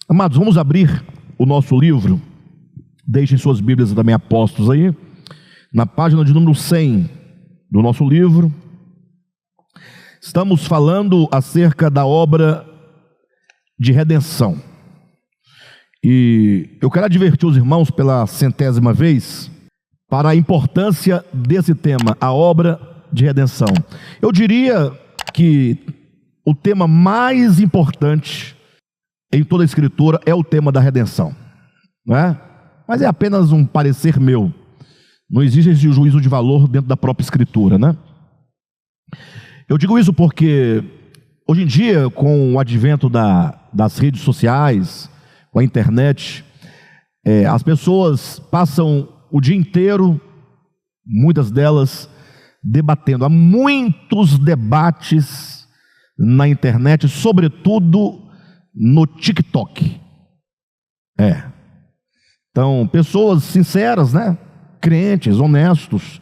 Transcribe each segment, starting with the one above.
Amados, vamos abrir o nosso livro. Deixem suas Bíblias também apostos aí, na página de número 100 do nosso livro. Estamos falando acerca da obra de redenção. E eu quero advertir os irmãos pela 100ª vez para a importância desse tema, a obra de redenção. Eu diria que o tema mais importante em toda a Escritura é o tema da redenção, não é? Mas é apenas um parecer meu. Não existe esse juízo de valor dentro da própria Escritura, né? Eu digo isso porque hoje em dia, com o advento das redes sociais, com a internet, as pessoas passam o dia inteiro, muitas delas, debatendo. Há muitos debates na internet, sobretudo no TikTok. Então, pessoas sinceras, né? Crentes, honestos,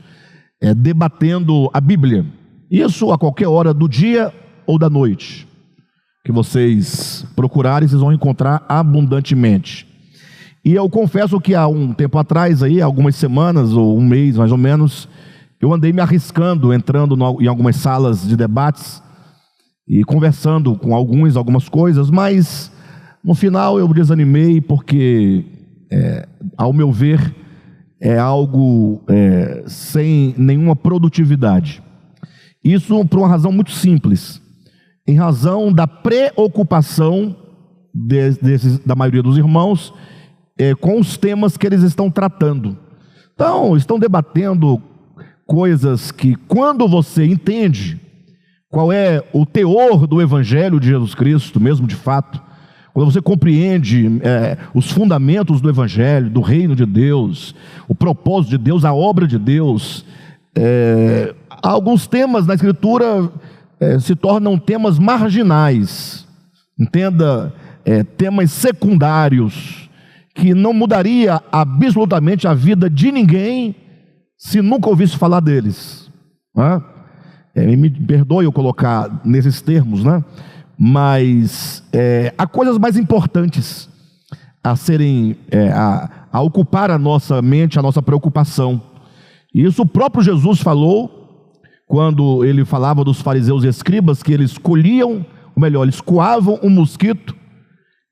debatendo a Bíblia. Isso a qualquer hora do dia ou da noite que vocês procurarem, vocês vão encontrar abundantemente. E eu confesso que há um tempo atrás, aí, algumas semanas ou um mês mais ou menos, eu andei me arriscando, entrando em algumas salas de debates e conversando com algumas coisas, mas no final eu desanimei porque, ao meu ver, é algo sem nenhuma produtividade. Isso por uma razão muito simples, em razão da preocupação da maioria dos irmãos com os temas que eles estão tratando. Então, estão debatendo coisas que, quando você entende qual é o teor do Evangelho de Jesus Cristo, mesmo de fato, quando você compreende os fundamentos do Evangelho, do reino de Deus, o propósito de Deus, a obra de Deus, alguns temas na Escritura se tornam temas marginais, entenda, temas secundários, que não mudaria absolutamente a vida de ninguém se nunca ouvisse falar deles. Me perdoe eu colocar nesses termos, né? Mas há coisas mais importantes a serem, a ocupar a nossa mente, a nossa preocupação. E isso o próprio Jesus falou quando ele falava dos fariseus e escribas, que eles colhiam, ou melhor, eles coavam um mosquito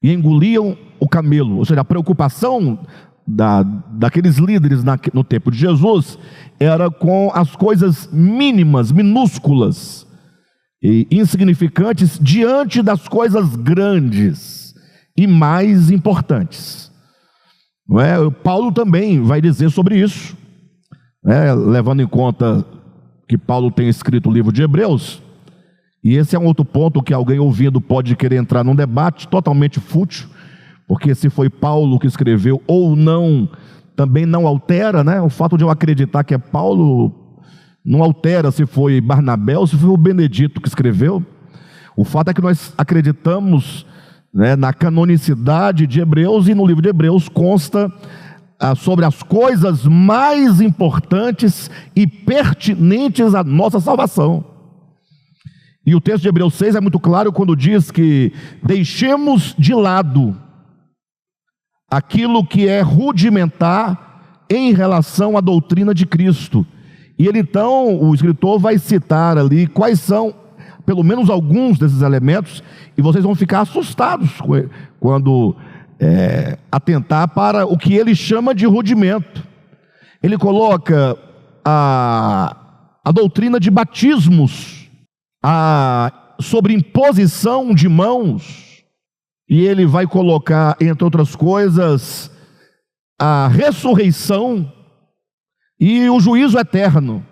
e engoliam o camelo. Ou seja, a preocupação daqueles líderes no tempo de Jesus era com as coisas mínimas, minúsculas e insignificantes diante das coisas grandes e mais importantes. Não é? Paulo também vai dizer sobre isso, levando em conta que Paulo tem escrito o livro de Hebreus. E esse é um outro ponto que alguém ouvindo pode querer entrar num debate totalmente fútil, porque se foi Paulo que escreveu ou não, também não altera, né? O fato de eu acreditar que é Paulo não altera se foi Barnabé ou se foi o Benedito que escreveu. O fato é que nós acreditamos, né, na canonicidade de Hebreus, e no livro de Hebreus consta sobre as coisas mais importantes e pertinentes à nossa salvação. E o texto de Hebreus 6 é muito claro quando diz que deixemos de lado aquilo que é rudimentar em relação à doutrina de Cristo. E ele então, o escritor vai citar ali quais são, pelo menos alguns desses elementos, e vocês vão ficar assustados quando atentar para o que ele chama de rudimento. Ele coloca a doutrina de batismos, sobre imposição de mãos, e ele vai colocar, entre outras coisas, a ressurreição e o juízo eterno.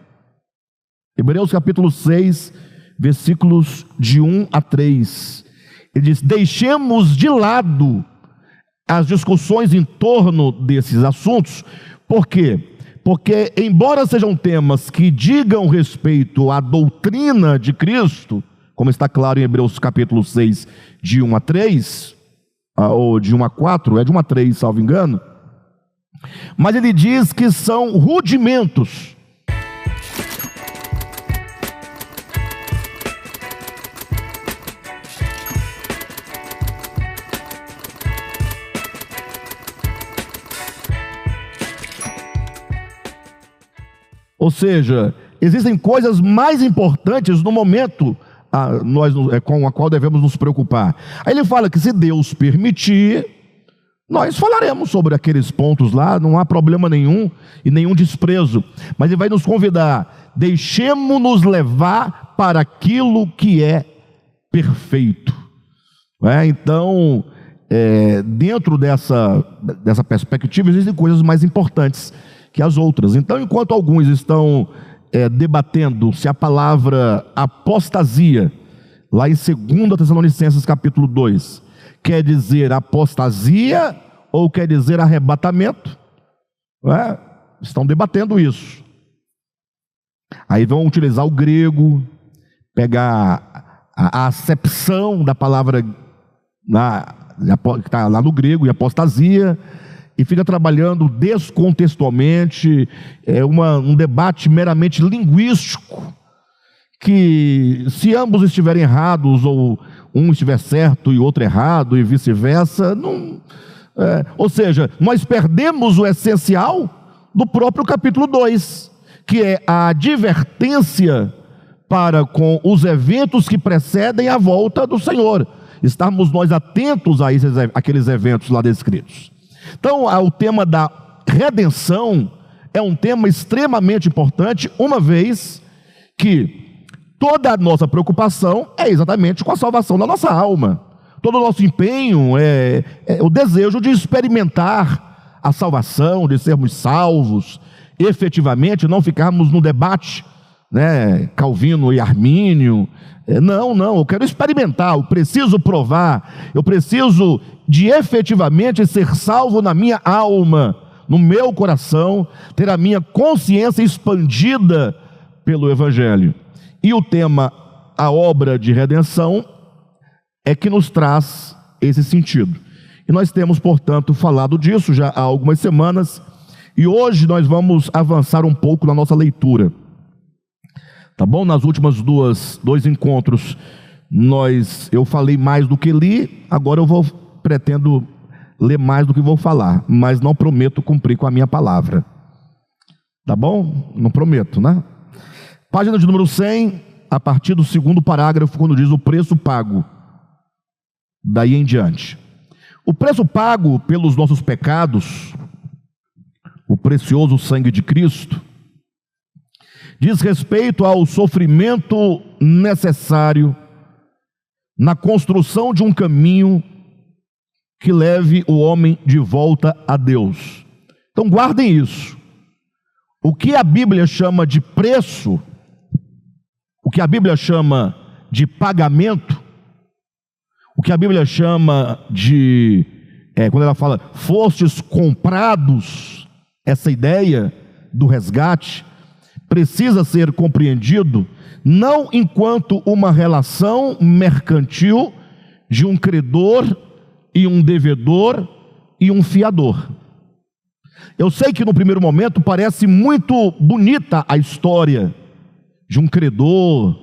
Hebreus capítulo 6, versículos de 1 a 3. Ele diz: deixemos de lado as discussões em torno desses assuntos. Por quê? Porque, embora sejam temas que digam respeito à doutrina de Cristo, como está claro em Hebreus capítulo 6, de 1 a 3, ou de 1 a 4, de 1 a 3, salvo engano, mas ele diz que são rudimentos. Ou seja, existem coisas mais importantes no momento com a qual devemos nos preocupar. Aí ele fala que se Deus permitir, nós falaremos sobre aqueles pontos lá, não há problema nenhum e nenhum desprezo. Mas ele vai nos convidar, deixemos-nos levar para aquilo que é perfeito. Então, dentro dessa perspectiva, existem coisas mais importantes que as outras. Então, enquanto alguns estão debatendo se a palavra apostasia, lá em 2 Tessalonicenses capítulo 2, quer dizer apostasia ou quer dizer arrebatamento, estão debatendo isso. Aí vão utilizar o grego, pegar a acepção da palavra que está lá no grego, e apostasia, e fica trabalhando descontextualmente, um debate meramente linguístico, que se ambos estiverem errados, ou um estiver certo e outro errado, e vice-versa, ou seja, nós perdemos o essencial do próprio capítulo 2, que é a advertência para com os eventos que precedem a volta do Senhor. Estarmos nós atentos a aqueles eventos lá descritos. Então, o tema da redenção é um tema extremamente importante, uma vez que toda a nossa preocupação é exatamente com a salvação da nossa alma. Todo o nosso empenho é o desejo de experimentar a salvação, de sermos salvos, efetivamente, não ficarmos no debate, Calvino e Armínio. Não, eu quero experimentar, eu preciso provar, eu preciso de efetivamente ser salvo na minha alma, no meu coração, ter a minha consciência expandida pelo Evangelho. E o tema, a obra de redenção, é que nos traz esse sentido. E nós temos, portanto, falado disso já há algumas semanas, e hoje nós vamos avançar um pouco na nossa leitura. Tá bom? Nas últimas dois encontros, eu falei mais do que li, agora pretendo ler mais do que vou falar, mas não prometo cumprir com a minha palavra. Tá bom? Não prometo, né? Página de número 100, a partir do 2º parágrafo, quando diz o preço pago. Daí em diante. O preço pago pelos nossos pecados, o precioso sangue de Cristo, diz respeito ao sofrimento necessário na construção de um caminho que leve o homem de volta a Deus. Então guardem isso. O que a Bíblia chama de preço, o que a Bíblia chama de pagamento, o que a Bíblia chama de, quando ela fala, fostes comprados, essa ideia do resgate, precisa ser compreendido não enquanto uma relação mercantil de um credor e um devedor e um fiador. Eu sei que no primeiro momento parece muito bonita a história de um credor,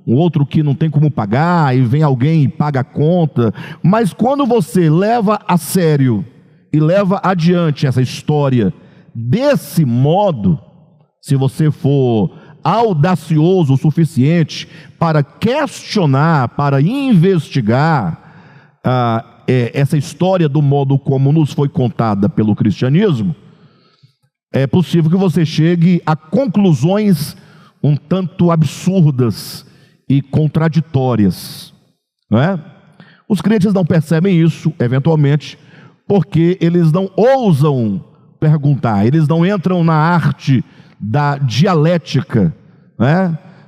um outro que não tem como pagar, e vem alguém e paga a conta, mas quando você leva a sério e leva adiante essa história desse modo, se você for audacioso o suficiente para questionar, para investigar essa história do modo como nos foi contada pelo cristianismo, é possível que você chegue a conclusões um tanto absurdas e contraditórias, não é? Os crentes não percebem isso, eventualmente, porque eles não ousam perguntar, eles não entram na arte da dialética,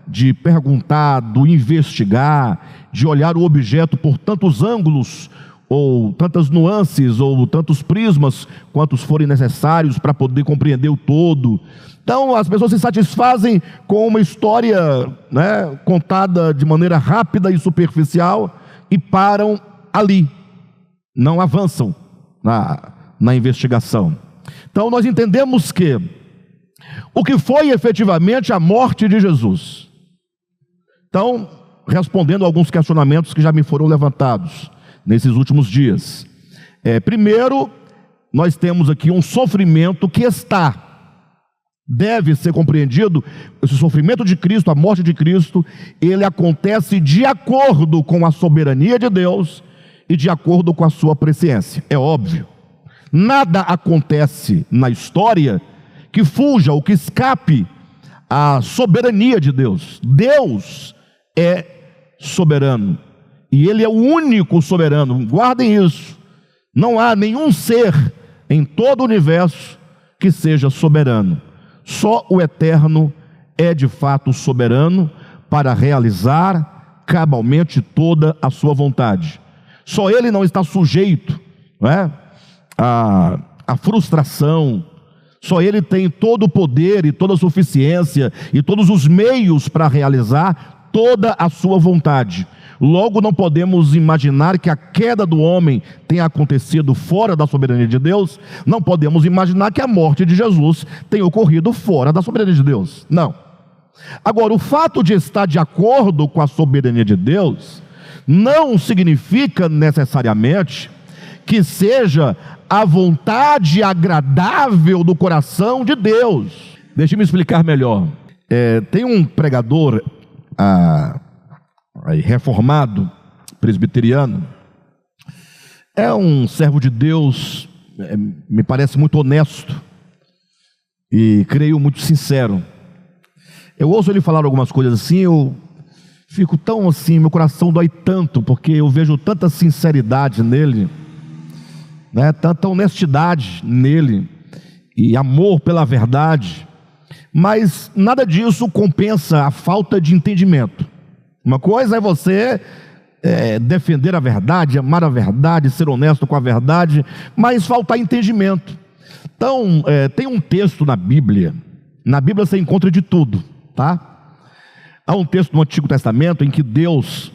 de perguntar, do investigar, de olhar o objeto por tantos ângulos, ou tantas nuances, ou tantos prismas, quantos forem necessários para poder compreender o todo. Então as pessoas se satisfazem com uma história contada de maneira rápida e superficial e param ali, não avançam na investigação. Então nós entendemos que o que foi efetivamente a morte de Jesus. Então, respondendo a alguns questionamentos que já me foram levantados nesses últimos dias. Primeiro, nós temos aqui um sofrimento que está deve ser compreendido, esse sofrimento de Cristo, a morte de Cristo, ele acontece de acordo com a soberania de Deus e de acordo com a sua presciência. É óbvio, nada acontece na história que fuja ou que escape à soberania de Deus. Deus é soberano e Ele é o único soberano. Guardem isso. Não há nenhum ser em todo o universo que seja soberano. Só o Eterno é de fato soberano para realizar cabalmente toda a sua vontade. Só Ele não está sujeito, não é, à frustração. Só Ele tem todo o poder e toda a suficiência e todos os meios para realizar toda a sua vontade. Logo, não podemos imaginar que a queda do homem tenha acontecido fora da soberania de Deus. Não podemos imaginar que a morte de Jesus tenha ocorrido fora da soberania de Deus. Não. Agora, o fato de estar de acordo com a soberania de Deus não significa necessariamente que seja a vontade agradável do coração de Deus. Deixe-me explicar melhor. Tem um pregador reformado, presbiteriano, é um servo de Deus, me parece muito honesto e creio muito sincero. Eu ouço ele falar algumas coisas assim, eu fico tão assim, meu coração dói tanto, porque eu vejo tanta sinceridade nele, né, tanta honestidade nele e amor pela verdade, mas nada disso compensa a falta de entendimento. Uma coisa é você defender a verdade, amar a verdade, ser honesto com a verdade, mas faltar entendimento. Então, tem um texto na Bíblia você encontra de tudo, tá? Há um texto no Antigo Testamento em que Deus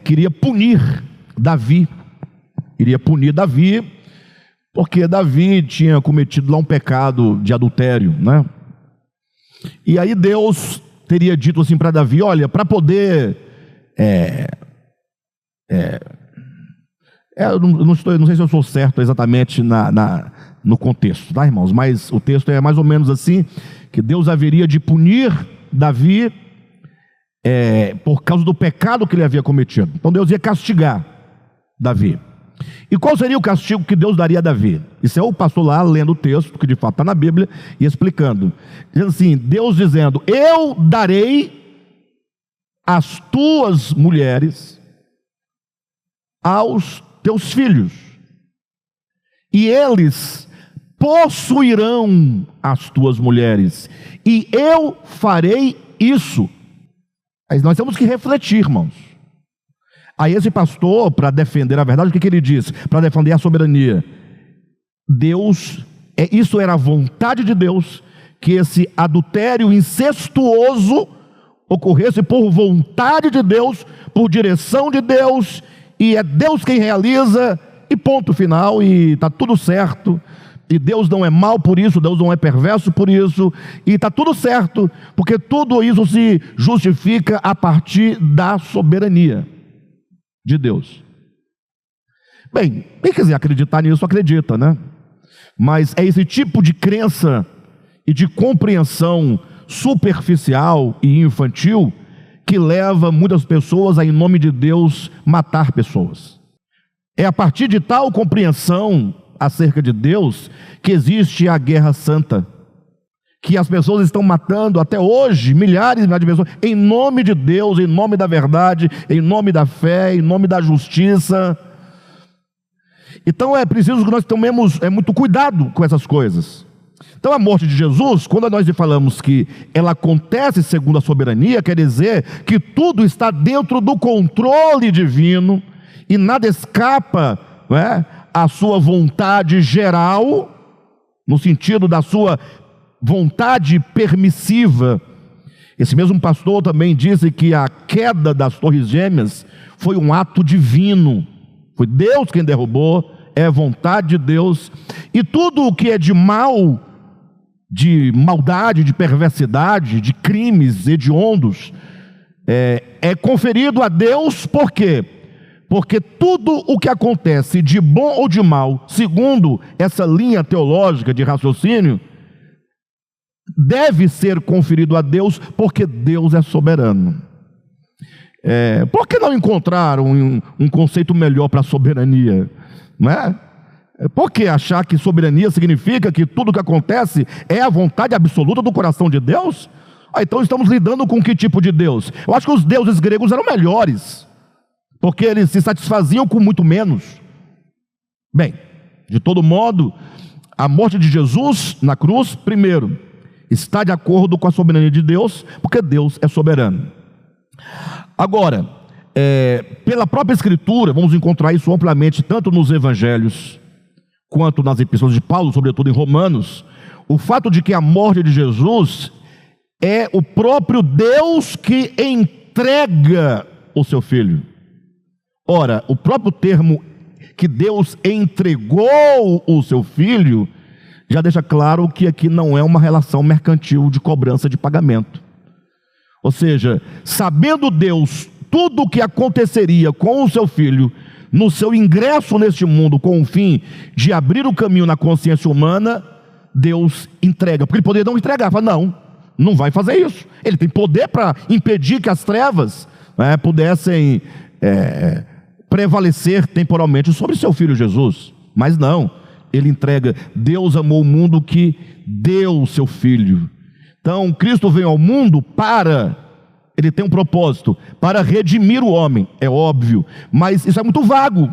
queria punir Davi, porque Davi tinha cometido lá um pecado de adultério, né? E aí Deus teria dito assim para Davi: olha, para poder eu não sei se eu sou certo exatamente no contexto, tá, irmãos? Mas o texto é mais ou menos assim, que Deus haveria de punir Davi por causa do pecado que ele havia cometido. Então Deus ia castigar Davi. E qual seria o castigo que Deus daria a Davi? Isso é o pastor lá lendo o texto, que de fato está na Bíblia, e explicando, dizendo assim, Deus dizendo: eu darei as tuas mulheres aos teus filhos, e eles possuirão as tuas mulheres, e eu farei isso. Mas nós temos que refletir, irmãos. Aí esse pastor, para defender a verdade, o que ele disse? Para defender a soberania. Deus, isso era a vontade de Deus, que esse adultério incestuoso ocorresse por vontade de Deus, por direção de Deus, e é Deus quem realiza, e ponto final, e está tudo certo. E Deus não é mau por isso, Deus não é perverso por isso, e está tudo certo, porque tudo isso se justifica a partir da soberania de Deus. Bem, quem quiser acreditar nisso, acredita, né? Mas é esse tipo de crença e de compreensão superficial e infantil que leva muitas pessoas a, em nome de Deus, matar pessoas. É a partir de tal compreensão acerca de Deus que existe a guerra santa, que as pessoas estão matando até hoje, milhares de pessoas, em nome de Deus, em nome da verdade, em nome da fé, em nome da justiça. Então é preciso que nós tomemos muito cuidado com essas coisas. Então a morte de Jesus, quando nós falamos que ela acontece segundo a soberania, quer dizer que tudo está dentro do controle divino e nada escapa, não é, a sua vontade geral, no sentido da sua vontade permissiva. Esse mesmo pastor também disse que a queda das torres gêmeas foi um ato divino, foi Deus quem derrubou, é vontade de Deus, e tudo o que é de mal, de maldade, de perversidade, de crimes hediondos, é conferido a Deus. Por quê? Porque tudo o que acontece de bom ou de mal, segundo essa linha teológica de raciocínio, deve ser conferido a Deus, porque Deus é soberano. Por que não encontrar um conceito melhor para soberania? Não é? Por que achar que soberania significa que tudo que acontece é a vontade absoluta do coração de Deus? Então estamos lidando com que tipo de Deus? Eu acho que os deuses gregos eram melhores, porque eles se satisfaziam com muito menos. Bem, de todo modo, a morte de Jesus na cruz, primeiro, está de acordo com a soberania de Deus, porque Deus é soberano. Agora, pela própria Escritura, vamos encontrar isso amplamente, tanto nos Evangelhos, quanto nas epístolas de Paulo, sobretudo em Romanos, o fato de que a morte de Jesus é o próprio Deus que entrega o seu Filho. Ora, o próprio termo que Deus entregou o seu Filho, já deixa claro que aqui não é uma relação mercantil de cobrança de pagamento. Ou seja, sabendo Deus tudo o que aconteceria com o seu Filho, no seu ingresso neste mundo, com o fim de abrir o caminho na consciência humana, Deus entrega, porque ele poderia não entregar, fala, não vai fazer isso, ele tem poder para impedir que as trevas pudessem prevalecer temporalmente sobre seu Filho Jesus, mas não, ele entrega. Deus amou o mundo que deu o seu Filho. Então Cristo veio ao mundo ele tem um propósito, para redimir o homem, é óbvio, mas isso é muito vago.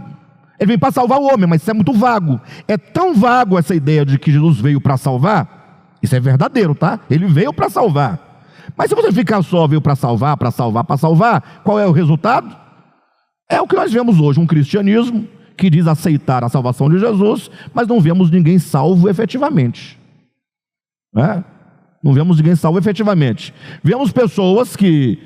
Ele vem para salvar o homem, mas isso é muito vago. É tão vago essa ideia de que Jesus veio para salvar. Isso é verdadeiro, tá? Ele veio para salvar. Mas se você ficar só, veio para salvar, qual é o resultado? É o que nós vemos hoje, um cristianismo que diz aceitar a salvação de Jesus, mas não vemos ninguém salvo efetivamente. Não vemos ninguém salvo efetivamente. Vemos pessoas que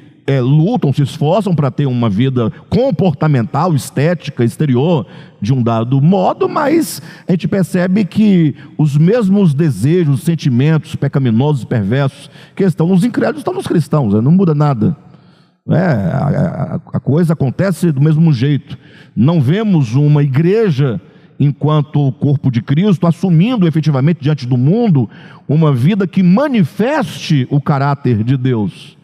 lutam, se esforçam para ter uma vida comportamental, estética, exterior, de um dado modo, mas a gente percebe que os mesmos desejos, sentimentos pecaminosos e perversos que estão nos incrédulos, estão nos cristãos, não muda nada. A coisa acontece do mesmo jeito. Não vemos uma igreja, enquanto corpo de Cristo, assumindo efetivamente diante do mundo uma vida que manifeste o caráter de Deus.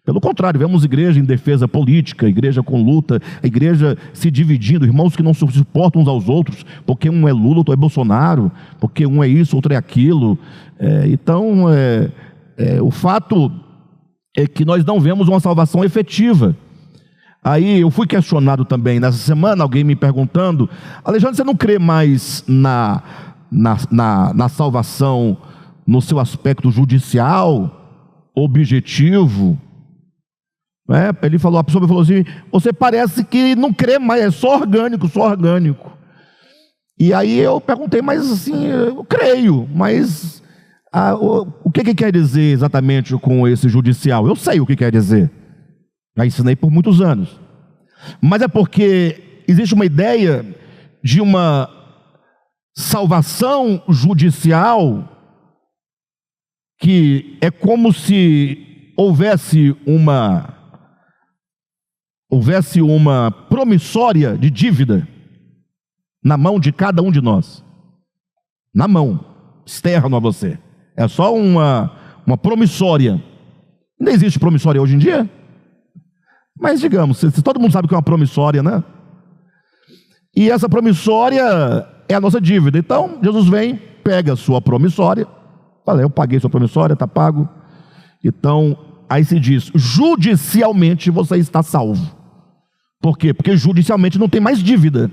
Pelo contrário, vemos igreja em defesa política, igreja com luta, a igreja se dividindo, irmãos que não se suportam uns aos outros, porque um é Lula, outro é Bolsonaro, porque um é isso, outro é aquilo. Então, o fato é que nós não vemos uma salvação efetiva. Aí eu fui questionado também nessa semana, alguém me perguntando: Alexandre, você não crê mais na salvação no seu aspecto judicial, objetivo? A pessoa me falou assim: você parece que não crê mais, é só orgânico. E aí eu perguntei, mas assim, eu creio, mas o que quer dizer exatamente com esse judicial? Eu sei o que quer dizer. Já ensinei por muitos anos. Mas é porque existe uma ideia de uma salvação judicial que é como se houvesse uma promissória de dívida na mão de cada um de nós. Na mão, externo a você. É só uma promissória. Não existe promissória hoje em dia? Mas digamos, todo mundo sabe que é uma promissória, né? E essa promissória é a nossa dívida. Então, Jesus vem, pega a sua promissória, fala, eu paguei sua promissória, está pago. Então, aí se diz, judicialmente você está salvo. Por quê? Porque judicialmente não tem mais dívida.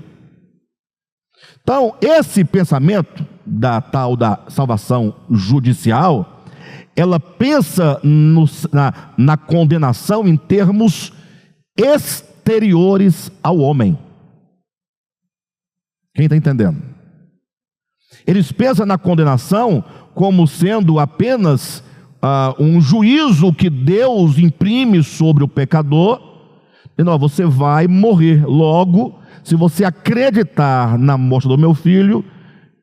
Então, esse pensamento da tal da salvação judicial, ela pensa na condenação em termos exteriores ao homem. Quem está entendendo? Eles pensam na condenação como sendo apenas um juízo que Deus imprime sobre o pecador. Não, você vai morrer. Logo, se você acreditar na morte do meu filho,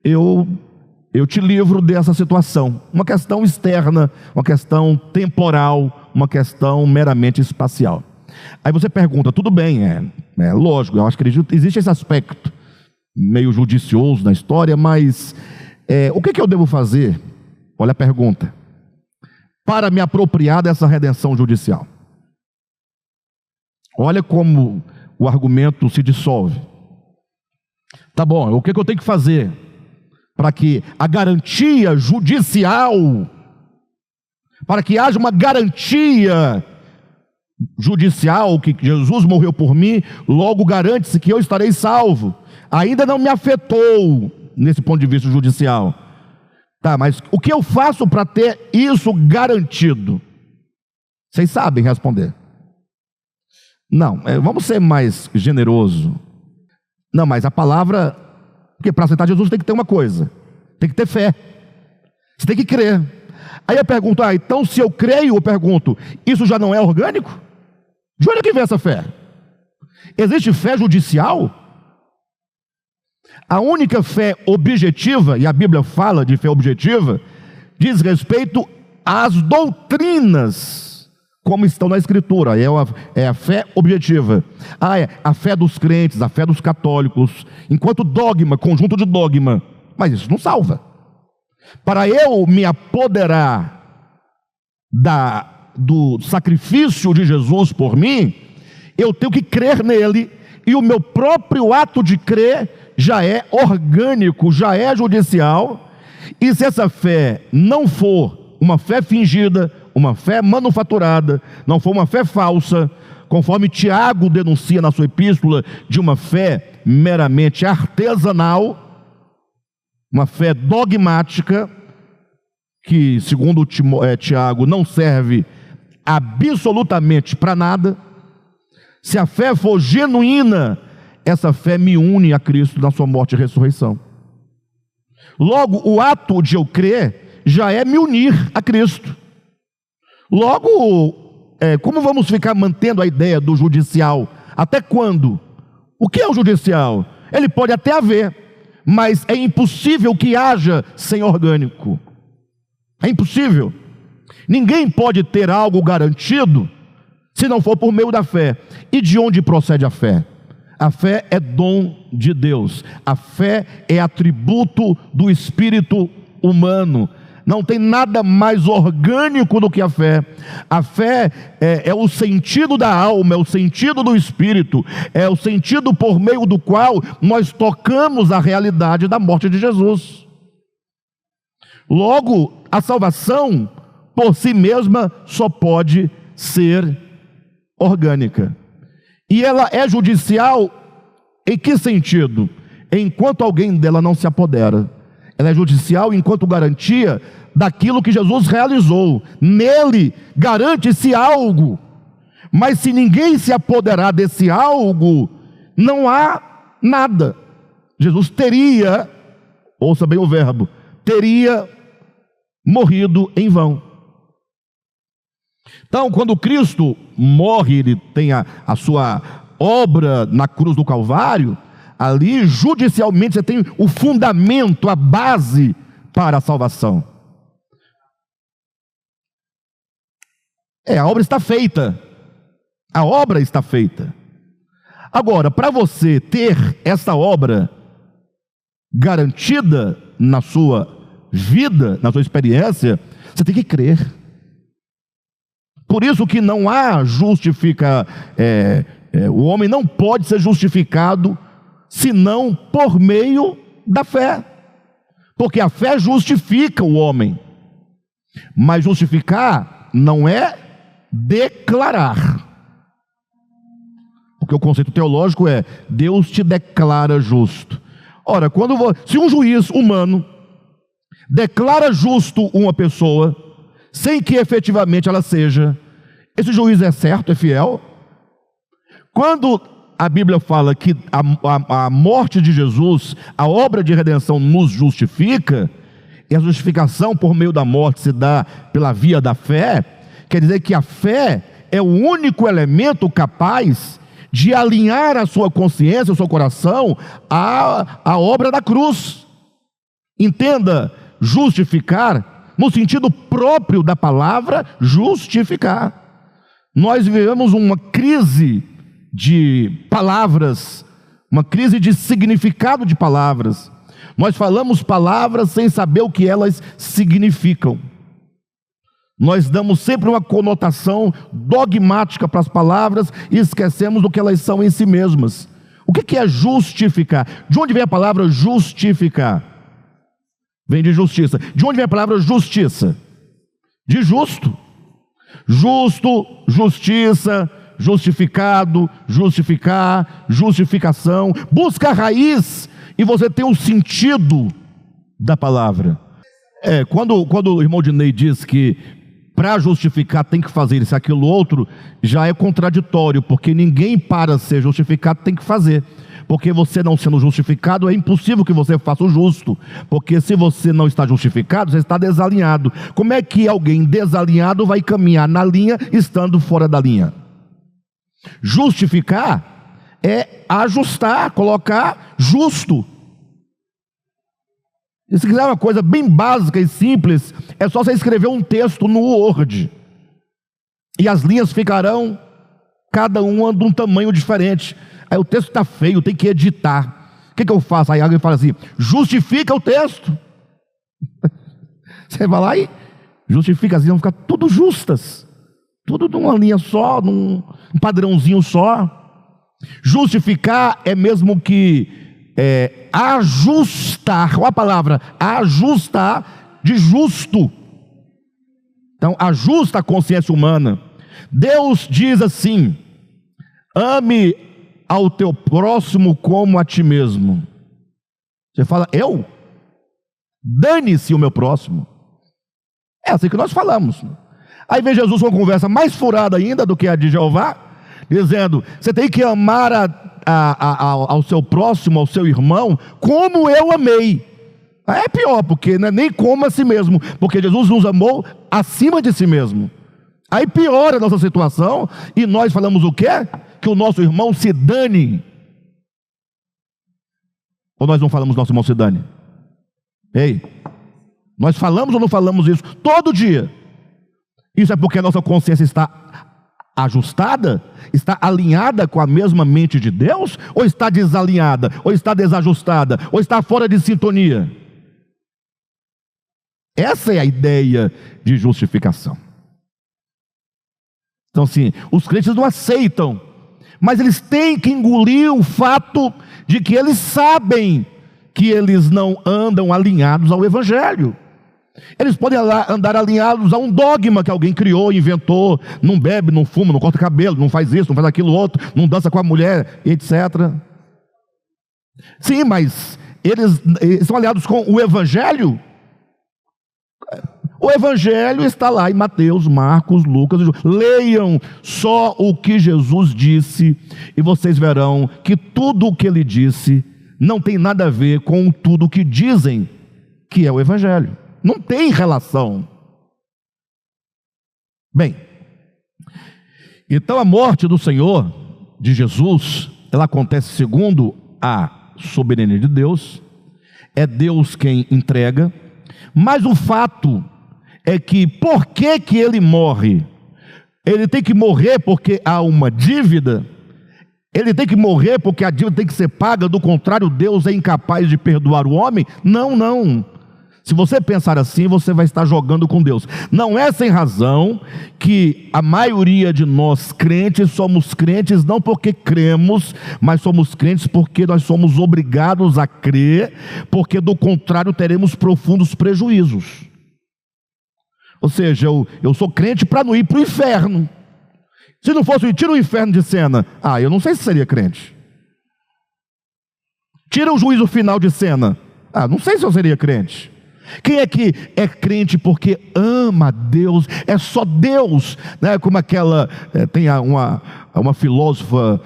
eu te livro dessa situação. Uma questão externa, uma questão temporal, uma questão meramente espacial. Aí você pergunta, tudo bem, é lógico, eu acho que existe esse aspecto meio judicioso na história, mas o que eu devo fazer? Olha a pergunta. para me apropriar dessa redenção judicial. Olha como o argumento se dissolve. Tá bom, o que eu tenho que fazer para que a garantia judicial, para que haja uma garantia judicial, que Jesus morreu por mim, logo garante-se que eu estarei salvo. Ainda não me afetou nesse ponto de vista judicial. Tá, mas o que eu faço para ter isso garantido? Vocês sabem responder. Não, vamos ser mais generoso. Não, mas a palavra, porque para aceitar Jesus tem que ter uma coisa, tem que ter fé. Você tem que crer. Aí eu pergunto, então se eu creio, eu pergunto, isso já não é orgânico? De onde é que vem essa fé? Existe fé judicial? A única fé objetiva, e a Bíblia fala de fé objetiva, diz respeito às doutrinas, como estão na Escritura, é a fé objetiva. A fé dos crentes, a fé dos católicos, enquanto dogma, conjunto de dogma, mas isso não salva. Para eu me apoderar do sacrifício de Jesus por mim, eu tenho que crer nele, e o meu próprio ato de crer já é orgânico, já é judicial. E se essa fé não for uma fé fingida, uma fé manufaturada, não for uma fé falsa, conforme Tiago denuncia na sua epístola, de uma fé meramente artesanal, uma fé dogmática, que segundo Tiago não serve absolutamente para nada. Se a fé for genuína, essa fé me une a Cristo na sua morte e ressurreição. Logo, o ato de eu crer já é me unir a Cristo. Logo, como vamos ficar mantendo a ideia do judicial? Até quando? O que é o judicial? Ele pode até haver, mas é impossível que haja sem orgânico. É impossível. Ninguém pode ter algo garantido se não for por meio da fé. E de onde procede a fé? A fé é dom de Deus. A fé é atributo do espírito humano. Não tem nada mais orgânico do que a fé. A fé é o sentido da alma, é o sentido do espírito, é o sentido por meio do qual nós tocamos a realidade da morte de Jesus. Logo, a salvação por si mesma só pode ser orgânica. E ela é judicial em que sentido? Enquanto alguém dela não se apodera. Ela é judicial enquanto garantia daquilo que Jesus realizou. Nele garante-se algo. Mas se ninguém se apoderar desse algo, não há nada. Jesus teria, ouça bem o verbo, teria morrido em vão. Então, quando Cristo morre, ele tem a sua obra na cruz do Calvário, ali judicialmente você tem o fundamento, a base para a salvação. A obra está feita. A obra está feita. Agora, para você ter essa obra garantida na sua vida, na sua experiência, você tem que crer. Por isso que não há o homem não pode ser justificado senão por meio da fé, porque a fé justifica o homem, mas justificar não é declarar, porque o conceito teológico é Deus te declara justo. Ora, se um juiz humano declara justo uma pessoa, sem que efetivamente ela seja, esse juiz é certo, é fiel? Quando a Bíblia fala que a morte de Jesus, a obra de redenção nos justifica, e a justificação por meio da morte se dá pela via da fé, quer dizer que a fé é o único elemento capaz de alinhar a sua consciência, o seu coração, à obra da cruz. Entenda, justificar no sentido próprio da palavra justificar. Nós vivemos uma crise de palavras, uma crise de significado de palavras. Nós falamos palavras sem saber o que elas significam. Nós damos sempre uma conotação dogmática para as palavras e esquecemos do que elas são em si mesmas. O que é justificar? De onde vem a palavra justificar? Vem de justiça. De onde vem a palavra justiça? De justo. Justo, justiça, justificado, justificar, justificação. Busca a raiz e você tem o sentido da palavra. Quando o irmão Dinei diz que para justificar tem que fazer isso, aquilo, outro, já é contraditório, porque ninguém para ser justificado tem que fazer. Porque você não sendo justificado, é impossível que você faça o justo. Porque se você não está justificado, você está desalinhado. Como é que alguém desalinhado vai caminhar na linha estando fora da linha? Justificar é ajustar, colocar justo. E se quiser uma coisa bem básica e simples, é só você escrever um texto no Word. E as linhas ficarão, cada uma de um tamanho diferente. Aí o texto está feio, tem que editar. O que eu faço? Aí alguém fala assim, justifica o texto. Você vai lá e justifica, as linhas vão ficar tudo justas. Tudo numa linha só, num padrãozinho só. Justificar é mesmo que ajustar, olha a palavra, ajustar de justo. Então, ajusta a consciência humana. Deus diz assim, ame ao teu próximo como a ti mesmo. Você fala, eu? Dane-se o meu próximo. É assim que nós falamos. Aí vem Jesus com uma conversa mais furada ainda do que a de Jeová, dizendo, você tem que amar ao seu próximo, ao seu irmão, como eu amei. É pior, porque não é nem como a si mesmo, porque Jesus nos amou acima de si mesmo. Aí piora a nossa situação, e nós falamos o quê? Que o nosso irmão se dane. Ou nós não falamos nosso irmão se dane? Ei, nós falamos ou não falamos isso todo dia? Isso é porque a nossa consciência está ajustada? Está alinhada com a mesma mente de Deus? Ou está desalinhada? Ou está desajustada? Ou está fora de sintonia? Essa é a ideia de justificação. Então assim, os crentes não aceitam, mas eles têm que engolir o fato de que eles sabem que eles não andam alinhados ao Evangelho. Eles podem andar alinhados a um dogma que alguém criou, inventou. Não bebe, não fuma, não corta cabelo, não faz isso, não faz aquilo outro, não dança com a mulher, etc. Sim, mas eles são aliados com o Evangelho. O Evangelho está lá em Mateus, Marcos, Lucas e João. Leiam só o que Jesus disse e vocês verão que tudo o que ele disse não tem nada a ver com tudo o que dizem que é o Evangelho. Não tem relação. Bem, então a morte do Senhor, de Jesus, ela acontece segundo a soberania de Deus. É Deus quem entrega. Mas o fato é que, por que ele morre? Ele tem que morrer porque há uma dívida? Ele tem que morrer porque a dívida tem que ser paga, do contrário, Deus é incapaz de perdoar o homem? Não, não. Se você pensar assim, você vai estar jogando com Deus. Não é sem razão que a maioria de nós crentes somos crentes não porque cremos, mas somos crentes porque nós somos obrigados a crer, porque do contrário teremos profundos prejuízos. Ou seja, eu sou crente para não ir para o inferno. Se não fosse, tira o inferno de cena. Eu não sei se seria crente. Tira o juízo final de cena. Não sei se eu seria crente. Quem é que é crente porque ama Deus? É só Deus, né? Como aquela, tem uma filósofa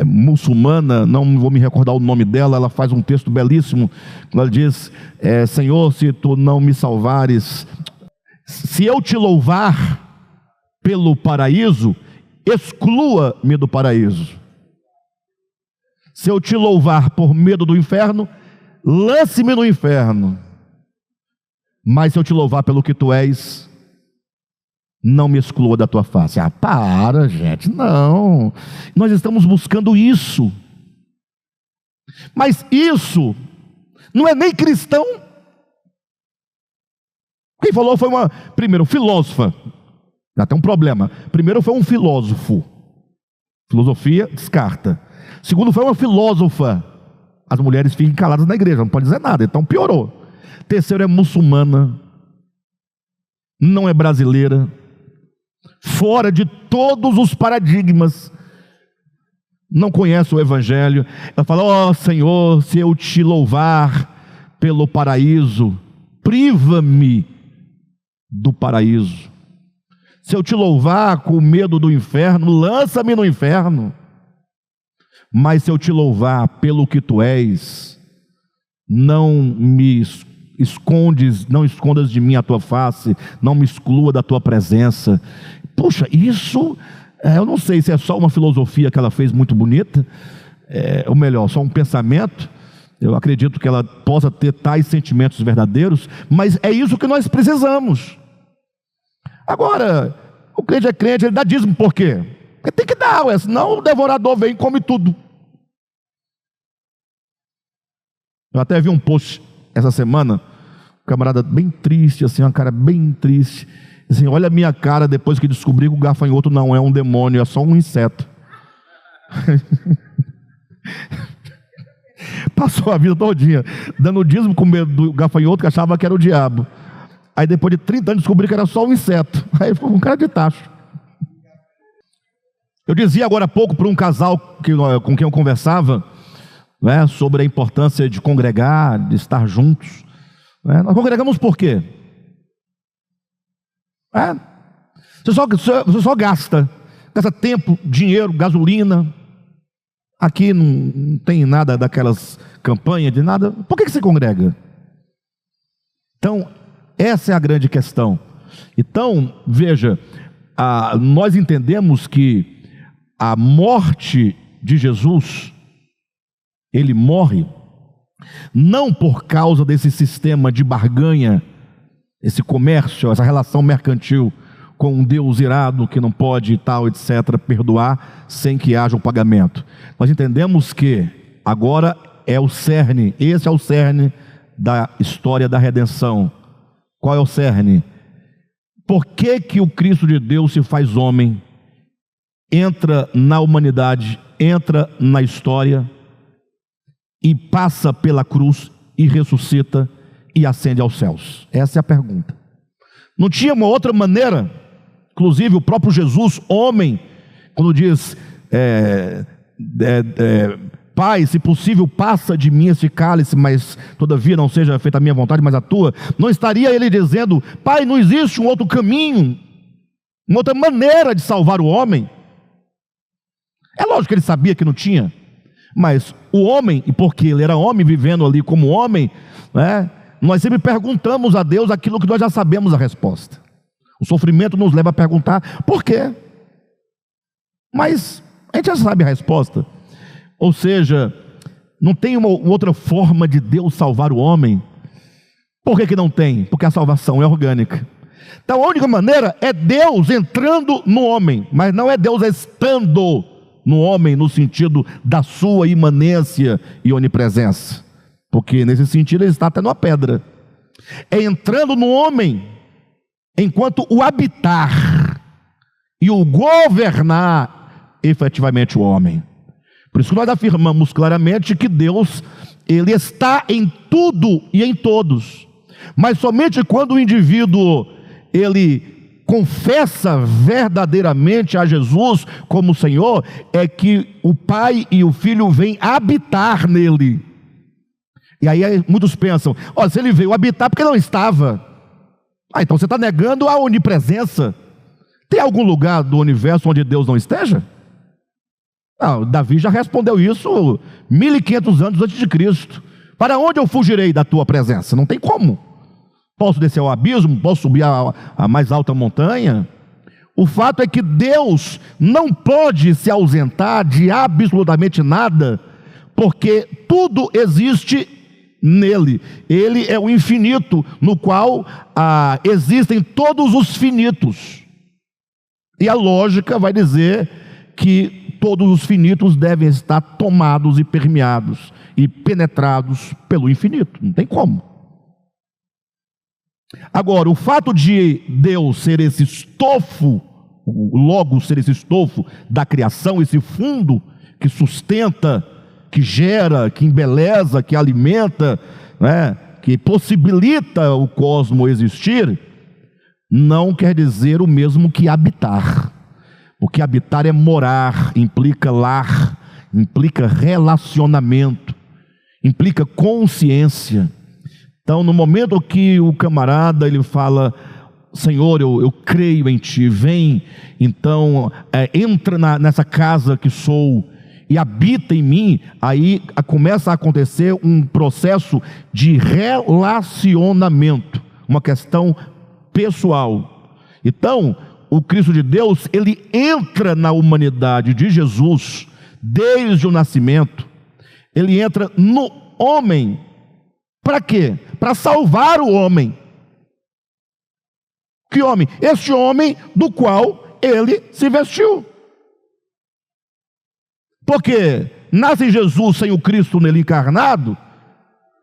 muçulmana, não vou me recordar o nome dela, ela faz um texto belíssimo, ela diz, Senhor, se tu não me salvares, se eu te louvar pelo paraíso, exclua-me do paraíso. Se eu te louvar por medo do inferno, lance-me no inferno. Mas se eu te louvar pelo que tu és, não me exclua da tua face. Para, gente, não. Nós estamos buscando isso. Mas isso não é nem cristão. Quem falou foi primeiro, filósofa. Já tem um problema. Primeiro foi um filósofo. Filosofia, descarta. Segundo, foi uma filósofa. As mulheres ficam caladas na igreja, não pode dizer nada, então piorou. Terceiro, é muçulmana, não é brasileira, fora de todos os paradigmas, não conhece o evangelho. Ela fala: ó Senhor, se eu te louvar pelo paraíso, priva-me do paraíso. Se eu te louvar com medo do inferno, lança-me no inferno. Mas se eu te louvar pelo que tu és, não me escondes, não escondas de mim a tua face, não me exclua da tua presença. Puxa, isso, eu não sei se é só uma filosofia que ela fez muito bonita, ou melhor, só um pensamento. Eu acredito que ela possa ter tais sentimentos verdadeiros, mas é isso que nós precisamos. Agora, o crente é crente, ele dá dízimo por quê? Porque tem que dar, senão o devorador vem e come tudo. Eu até vi um post essa semana, um camarada bem triste, assim, uma cara bem triste, assim: olha a minha cara depois que descobri que o gafanhoto não é um demônio, é só um inseto. Passou a vida todinha dando dízimo com medo do gafanhoto, que achava que era o diabo. Aí depois de 30 anos descobri que era só um inseto. Aí ficou com cara de tacho. Eu dizia agora há pouco para um casal com quem eu conversava, né, sobre a importância de congregar, de estar juntos. Nós congregamos por quê? Você só gasta tempo, dinheiro, gasolina. Aqui não tem nada daquelas campanhas de nada. Por que você congrega? Então, essa é a grande questão. Então, veja, nós entendemos que a morte de Jesus, ele morre não por causa desse sistema de barganha, esse comércio, essa relação mercantil com um Deus irado que não pode, tal, etc., perdoar sem que haja o pagamento. Nós entendemos que agora é o cerne, esse é o cerne da história da redenção. Qual é o cerne? Por que que o Cristo de Deus se faz homem, entra na humanidade, entra na história e passa pela cruz e ressuscita e ascende aos céus? Essa é a pergunta. Não tinha uma outra maneira. Inclusive o próprio Jesus, homem, quando diz Pai, se possível passa de mim esse cálice, mas todavia não seja feita a minha vontade, mas a tua, não estaria ele dizendo: Pai, não existe um outro caminho, uma outra maneira de salvar o homem? É lógico que ele sabia que não tinha, mas o homem, e porque ele era homem, vivendo ali como homem, né, nós sempre perguntamos a Deus aquilo que nós já sabemos a resposta. O sofrimento nos leva a perguntar por quê? Mas a gente já sabe a resposta. Ou seja, não tem uma outra forma de Deus salvar o homem. Por que não tem? Porque a salvação é orgânica. Então a única maneira é Deus entrando no homem, mas não é Deus estando no homem no sentido da sua imanência e onipresença, porque nesse sentido ele está até numa pedra. É entrando no homem enquanto o habitar e o governar efetivamente o homem. Por isso que nós afirmamos claramente que Deus, ele está em tudo e em todos, mas somente quando o indivíduo ele confessa verdadeiramente a Jesus como Senhor, é que o Pai e o Filho vêm habitar nele. E aí muitos pensam: ó, se ele veio habitar, porque não estava? Então você está negando a onipresença. Tem algum lugar do universo onde Deus não esteja? Não, Davi já respondeu isso 1500 anos antes de Cristo. Para onde eu fugirei da tua presença? Não tem como. Posso descer ao abismo? Posso subir a mais alta montanha? O fato é que Deus não pode se ausentar de absolutamente nada, porque tudo existe nele. Ele é o infinito, no qual existem todos os finitos. E a lógica vai dizer que todos os finitos devem estar tomados e permeados e penetrados pelo infinito. Não tem como. Agora, o fato de Deus ser esse estofo, o Logos ser esse estofo da criação, esse fundo que sustenta, que gera, que embeleza, que alimenta, né, que possibilita o cosmos existir, não quer dizer o mesmo que habitar. Porque habitar é morar, implica lar, implica relacionamento, implica consciência. Então, no momento que o camarada ele fala: Senhor, eu creio em Ti, vem, então entra nessa casa que sou e habita em mim, aí começa a acontecer um processo de relacionamento, uma questão pessoal. Então, o Cristo de Deus, ele entra na humanidade de Jesus, desde o nascimento, ele entra no homem, para quê? Para salvar o homem. Que homem? Este homem do qual ele se vestiu. Porque nasce Jesus sem o Cristo nele encarnado,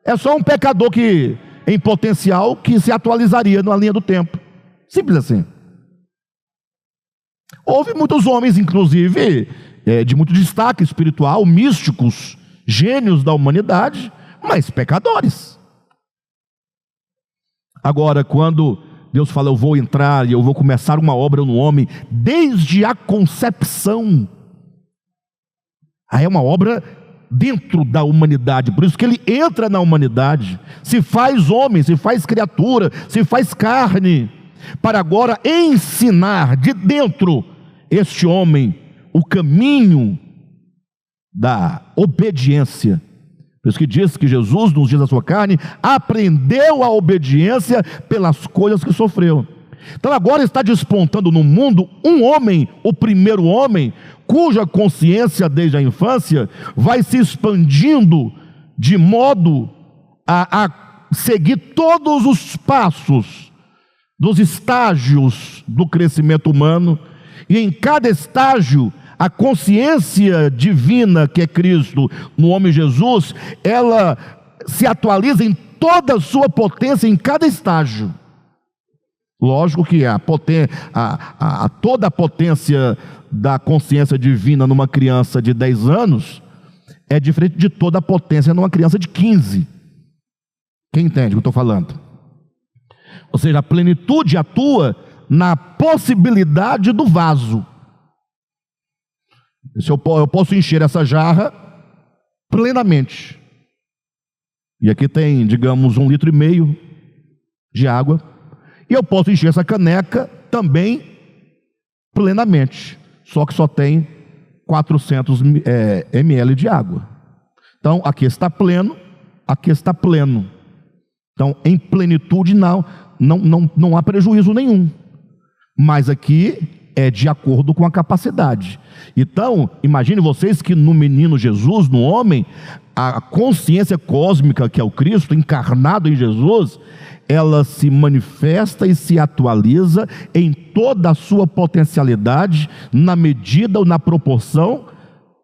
é só um pecador que, em potencial, que se atualizaria na linha do tempo. Simples assim. Houve muitos homens, inclusive, de muito destaque espiritual, místicos, gênios da humanidade, mas pecadores. Agora, quando Deus fala: eu vou entrar e eu vou começar uma obra no homem, desde a concepção, aí é uma obra dentro da humanidade, por isso que ele entra na humanidade, se faz homem, se faz criatura, se faz carne, para agora ensinar de dentro este homem o caminho da obediência. Por isso que diz que Jesus, nos dias da sua carne, aprendeu a obediência pelas coisas que sofreu. Então agora está despontando no mundo um homem, o primeiro homem, cuja consciência desde a infância vai se expandindo de modo a seguir todos os passos dos estágios do crescimento humano, e em cada estágio a consciência divina que é Cristo no homem Jesus, ela se atualiza em toda a sua potência em cada estágio. Lógico que toda a potência da consciência divina numa criança de 10 anos é diferente de toda a potência numa criança de 15. Quem entende o que eu estou falando? Ou seja, a plenitude atua na possibilidade do vaso. Se eu posso encher essa jarra plenamente, e aqui tem, digamos, 1,5 litro de água, e eu posso encher essa caneca também plenamente, só que só tem 400 ml de água. Então aqui está pleno, aqui está pleno. Então em plenitude não há prejuízo nenhum, mas aqui é de acordo com a capacidade. Então, imagine vocês que no menino Jesus, no homem, a consciência cósmica que é o Cristo, encarnado em Jesus, ela se manifesta e se atualiza em toda a sua potencialidade, na medida ou na proporção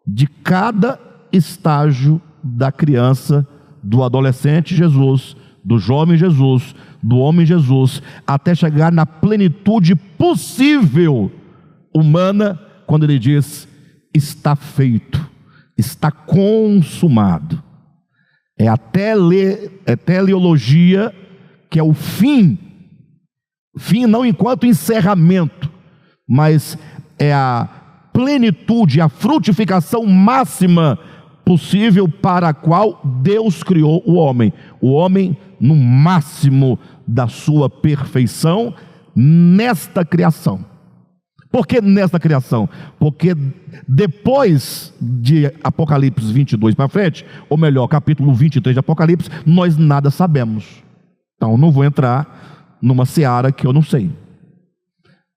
de cada estágio da criança, do adolescente Jesus, do jovem Jesus, do homem Jesus, até chegar na plenitude possível humana, quando ele diz: está feito, está consumado. É a teleologia, que é o fim não enquanto encerramento, mas é a plenitude, a frutificação máxima possível para a qual Deus criou o homem no máximo da sua perfeição nesta criação. Por que nesta criação? Porque depois de Apocalipse 22 para frente, ou melhor, capítulo 23 de Apocalipse, nós nada sabemos. Então não vou entrar numa seara que eu não sei.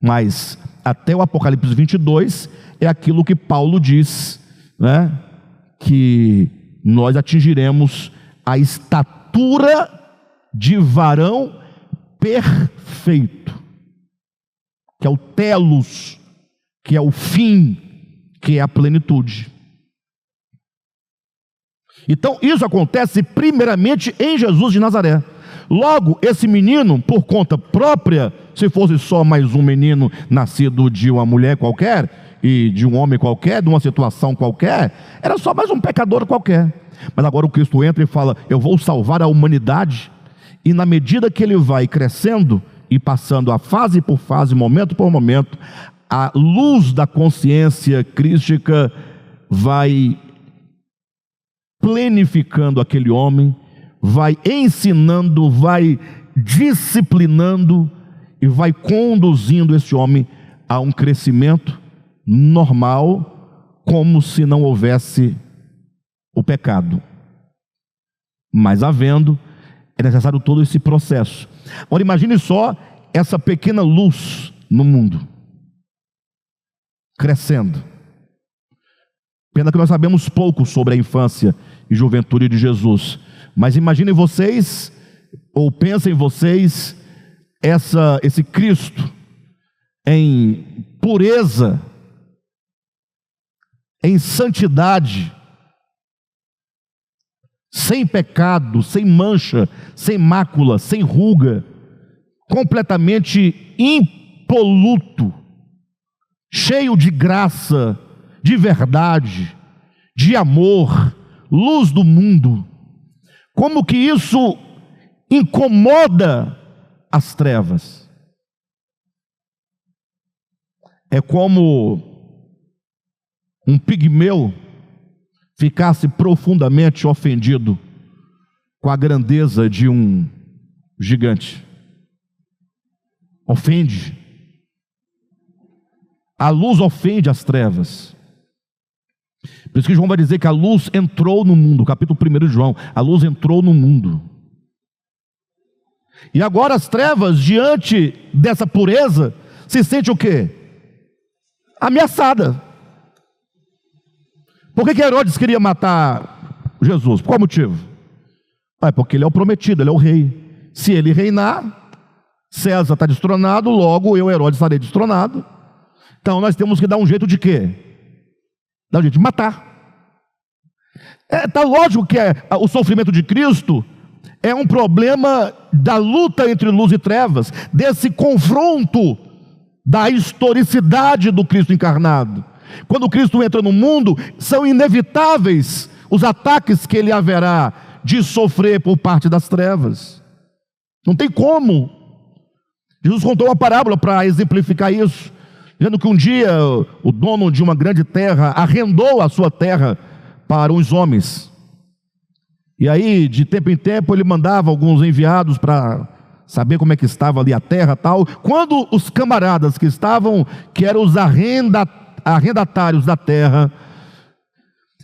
Mas até o Apocalipse 22 é aquilo que Paulo diz, né? Que nós atingiremos a estatura de varão perfeito, que é o telos, que é o fim, que é a plenitude. Então isso acontece primeiramente em Jesus de Nazaré, Logo, esse menino, por conta própria, se fosse só mais um menino nascido de uma mulher qualquer, e de um homem qualquer, de uma situação qualquer, era só mais um pecador qualquer. Mas agora o Cristo entra e fala: eu vou salvar a humanidade. E na medida que ele vai crescendo e passando a fase por fase, momento por momento, a luz da consciência crística vai plenificando aquele homem, vai ensinando, vai disciplinando e vai conduzindo esse homem a um crescimento normal, como se não houvesse o pecado. Mas havendo, é necessário todo esse processo. Agora imagine só essa pequena luz no mundo, crescendo. Pena que nós sabemos pouco sobre a infância e juventude de Jesus. Mas imaginem vocês, ou pensem vocês, esse Cristo em pureza, em santidade, sem pecado, sem mancha, sem mácula, sem ruga, completamente impoluto, cheio de graça, de verdade, de amor, luz do mundo. Como que isso incomoda as trevas? É como um pigmeu ficasse profundamente ofendido com a grandeza de um gigante. Ofende. A luz ofende as trevas. Por isso que João vai dizer que a luz entrou no mundo, capítulo 1 de João, a luz entrou no mundo. E agora as trevas, diante dessa pureza, se sente o quê? Ameaçada. Por que Herodes queria matar Jesus? Por qual motivo? Porque ele é o prometido, ele é o rei. Se ele reinar, César está destronado, logo eu, Herodes, estarei destronado. Então nós temos que dar um jeito de quê? Dar um jeito de matar. Tá lógico que o sofrimento de Cristo é um problema da luta entre luz e trevas, desse confronto da historicidade do Cristo encarnado. Quando Cristo entra no mundo, são inevitáveis os ataques que ele haverá de sofrer por parte das trevas. Não tem como. Jesus contou uma parábola para exemplificar isso, dizendo que um dia o dono de uma grande terra arrendou a sua terra para uns homens. E aí, de tempo em tempo, ele mandava alguns enviados para saber como é que estava ali a terra e tal. Quando os camaradas que eram os arrendatários da terra,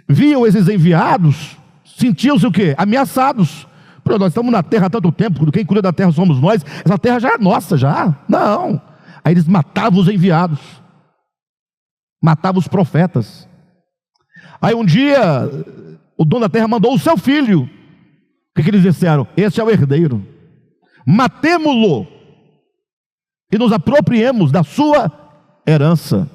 viam esses enviados, sentiam-se o quê? Ameaçados. Porque nós estamos na terra há tanto tempo, quem cuida da terra somos nós, essa terra já é nossa, já. Não. Aí eles matavam os enviados, matavam os profetas. Aí um dia, o dono da terra mandou o seu filho. O que eles disseram? Esse é o herdeiro. Matemo-lo e nos apropriemos da sua herança.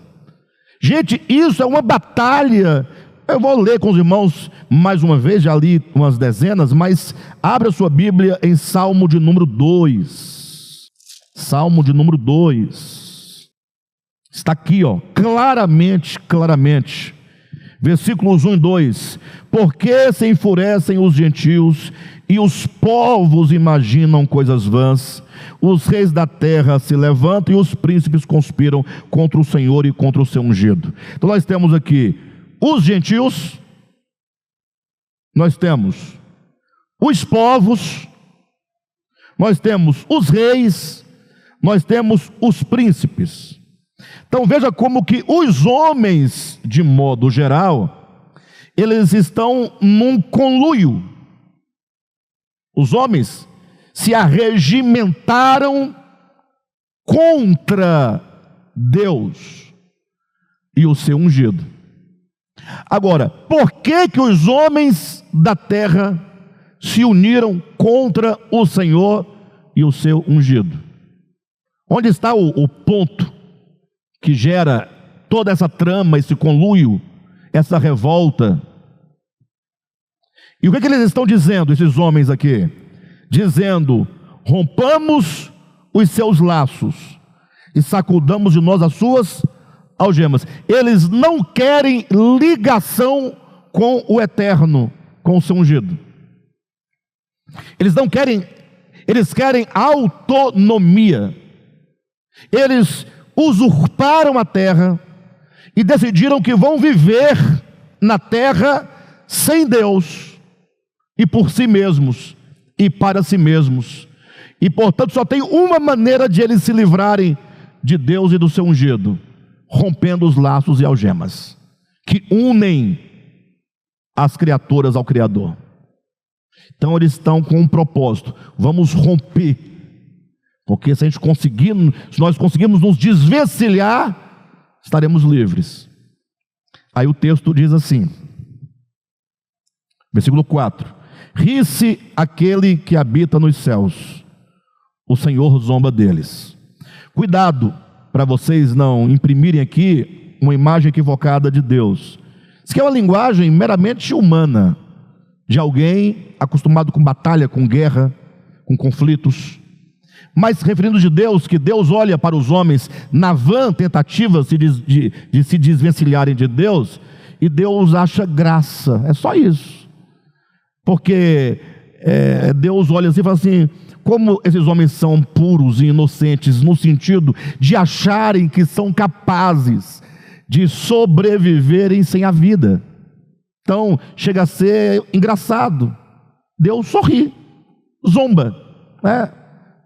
Gente, isso é uma batalha. Eu vou ler com os irmãos mais uma vez, já li umas dezenas, mas abra a sua Bíblia em Salmo de número 2. Salmo de número 2. Está aqui, claramente. Versículos 1 e 2. Por que se enfurecem os gentios e os povos imaginam coisas vãs? Os reis da terra se levantam e os príncipes conspiram contra o Senhor e contra o seu ungido. Então nós temos aqui os gentios, nós temos os povos, nós temos os reis, nós temos os príncipes. Então veja como que os homens, de modo geral, eles estão num conluio. Os homens se arregimentaram contra Deus e o seu ungido. Agora, por que os homens da terra se uniram contra o Senhor e o seu ungido? Onde está o ponto que gera toda essa trama, esse conluio, essa revolta? E o que eles estão dizendo, esses homens aqui? Dizendo: rompamos os seus laços e sacudamos de nós as suas algemas. Eles não querem ligação com o eterno, com o seu ungido. Eles não querem, eles querem autonomia. Eles usurparam a terra e decidiram que vão viver na terra sem Deus e por si mesmos e para si mesmos. E portanto só tem uma maneira de eles se livrarem de Deus e do seu ungido: rompendo os laços e algemas que unem as criaturas ao Criador. Então eles estão com um propósito: vamos romper, porque se nós conseguirmos nos desvencilhar, estaremos livres. Aí o texto diz assim, versículo 4: ri-se aquele que habita nos céus, o Senhor zomba deles. Cuidado para vocês não imprimirem aqui uma imagem equivocada de Deus. Isso aqui é uma linguagem meramente humana, de alguém acostumado com batalha, com guerra, com conflitos. Mas referindo de Deus, que Deus olha para os homens na vã tentativa de se desvencilharem de Deus, e Deus acha graça. É só isso. Porque Deus olha assim e fala assim: como esses homens são puros e inocentes, no sentido de acharem que são capazes de sobreviverem sem a vida. Então chega a ser engraçado. Deus sorri, zomba,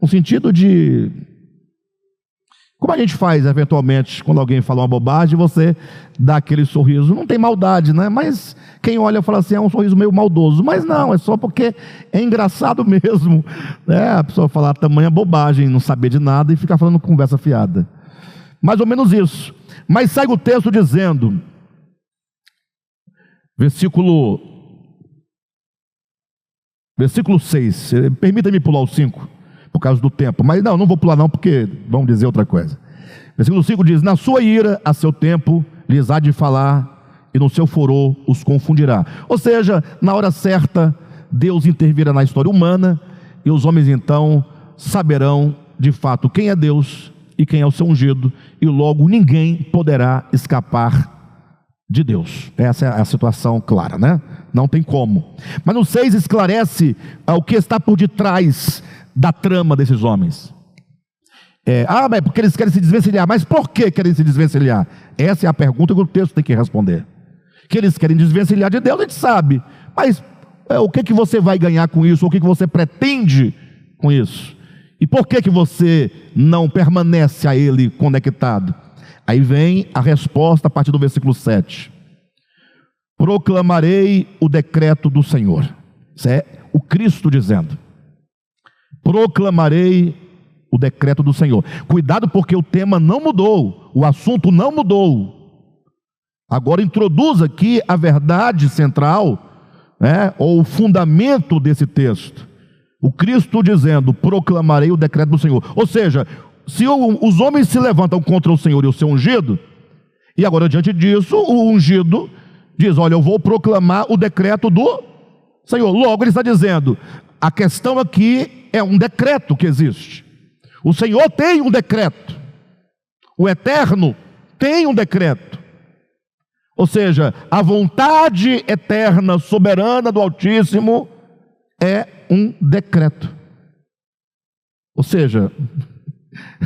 no sentido de, como a gente faz eventualmente quando alguém fala uma bobagem, você dá aquele sorriso, não tem maldade, né? Mas quem olha fala assim, é um sorriso meio maldoso. Mas não, é só porque é engraçado mesmo, né? A pessoa falar tamanha bobagem, não saber de nada e ficar falando conversa fiada. Mais ou menos isso. Mas segue o texto dizendo, versículo 6, permita-me pular o 5, por causa do tempo, mas não vou pular não, porque vamos dizer outra coisa. Versículo 5 diz: na sua ira, a seu tempo, lhes há de falar, e no seu furor os confundirá. Ou seja, na hora certa, Deus intervirá na história humana, e os homens então saberão de fato quem é Deus e quem é o seu ungido, e logo ninguém poderá escapar de Deus. Essa é a situação clara, né? Não tem como. Mas no 6 esclarece o que está por detrás da trama desses homens. Mas é porque eles querem se desvencilhar. Mas por que querem se desvencilhar? Essa é a pergunta que o texto tem que responder. Que eles querem desvencilhar de Deus, a gente sabe. Mas o que você vai ganhar com isso? O que você pretende com isso? E por que você não permanece a Ele conectado? Aí vem a resposta a partir do versículo 7. Proclamarei o decreto do Senhor. Isso é o Cristo dizendo. Proclamarei o decreto do Senhor. Cuidado, porque o tema não mudou, o assunto não mudou. Agora introduz aqui a verdade central, ou o fundamento desse texto. O Cristo dizendo, proclamarei o decreto do Senhor. Ou seja, se os homens se levantam contra o Senhor e o seu ungido, e agora diante disso, o ungido diz, olha, eu vou proclamar o decreto do Senhor. Logo ele está dizendo, a questão aqui é um decreto que existe. O Senhor tem um decreto. O Eterno tem um decreto. Ou seja, a vontade eterna, soberana do Altíssimo é um decreto. Ou seja,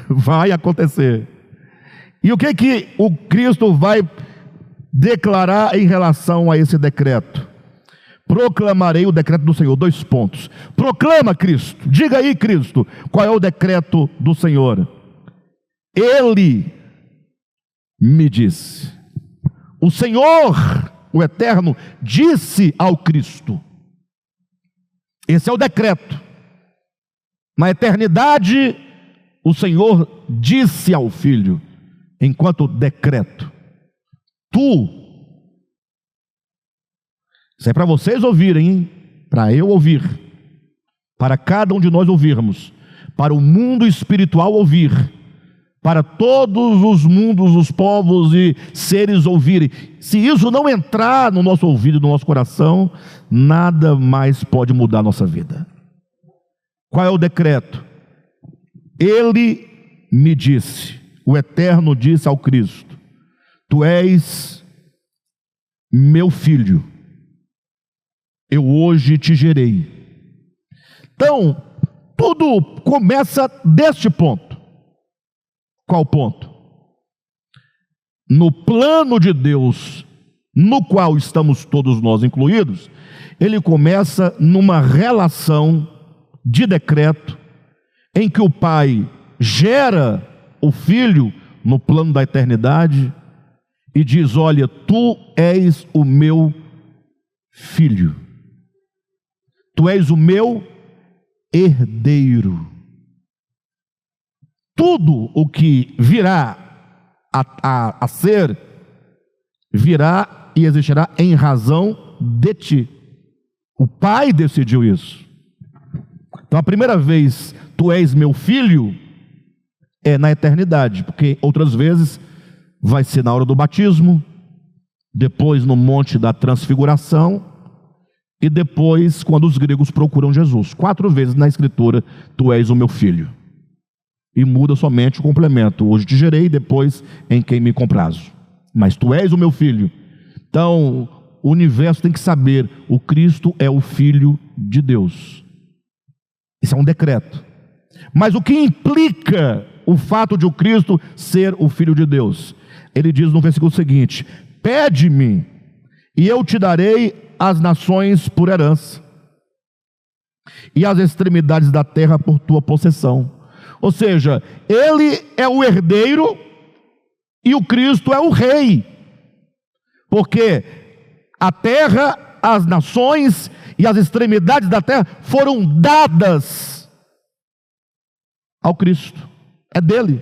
vai acontecer. E o que o Cristo vai declarar em relação a esse decreto? Proclamarei o decreto do Senhor. 2 pontos. Proclama, Cristo. Diga aí, Cristo, qual é o decreto do Senhor? Ele me disse. O Senhor, o Eterno, disse ao Cristo. Esse é o decreto. Na eternidade, o Senhor disse ao Filho, enquanto decreto. Isso é para vocês ouvirem, hein? Para eu ouvir, para cada um de nós ouvirmos, para o mundo espiritual ouvir, para todos os mundos, os povos e seres ouvirem. Se isso não entrar no nosso ouvido, no nosso coração, nada mais pode mudar a nossa vida. Qual é o decreto? Ele me disse, o Eterno disse ao Cristo: tu és meu filho, eu hoje te gerei. Então, tudo começa deste ponto. Qual ponto? No plano de Deus, no qual estamos todos nós incluídos, ele começa numa relação de decreto, em que o Pai gera o Filho no plano da eternidade e diz: olha, tu és o meu filho, tu és o meu herdeiro. Tudo o que virá a ser, virá e existirá em razão de ti. O Pai decidiu isso. Então a primeira vez, tu és meu filho, é na eternidade, porque outras vezes vai ser na hora do batismo, depois no monte da transfiguração, e depois quando os gregos procuram Jesus. 4 vezes na escritura, tu és o meu filho. E muda somente o complemento: hoje te gerei, depois em quem me comprazo. Mas tu és o meu filho. Então o universo tem que saber: o Cristo é o Filho de Deus. Isso é um decreto. Mas o que implica o fato de o Cristo ser o Filho de Deus? Ele diz no versículo seguinte: pede-me e eu te darei as nações por herança, e as extremidades da terra por tua possessão. Ou seja, ele é o herdeiro e o Cristo é o rei, porque a terra, as nações e as extremidades da terra foram dadas ao Cristo, é dele.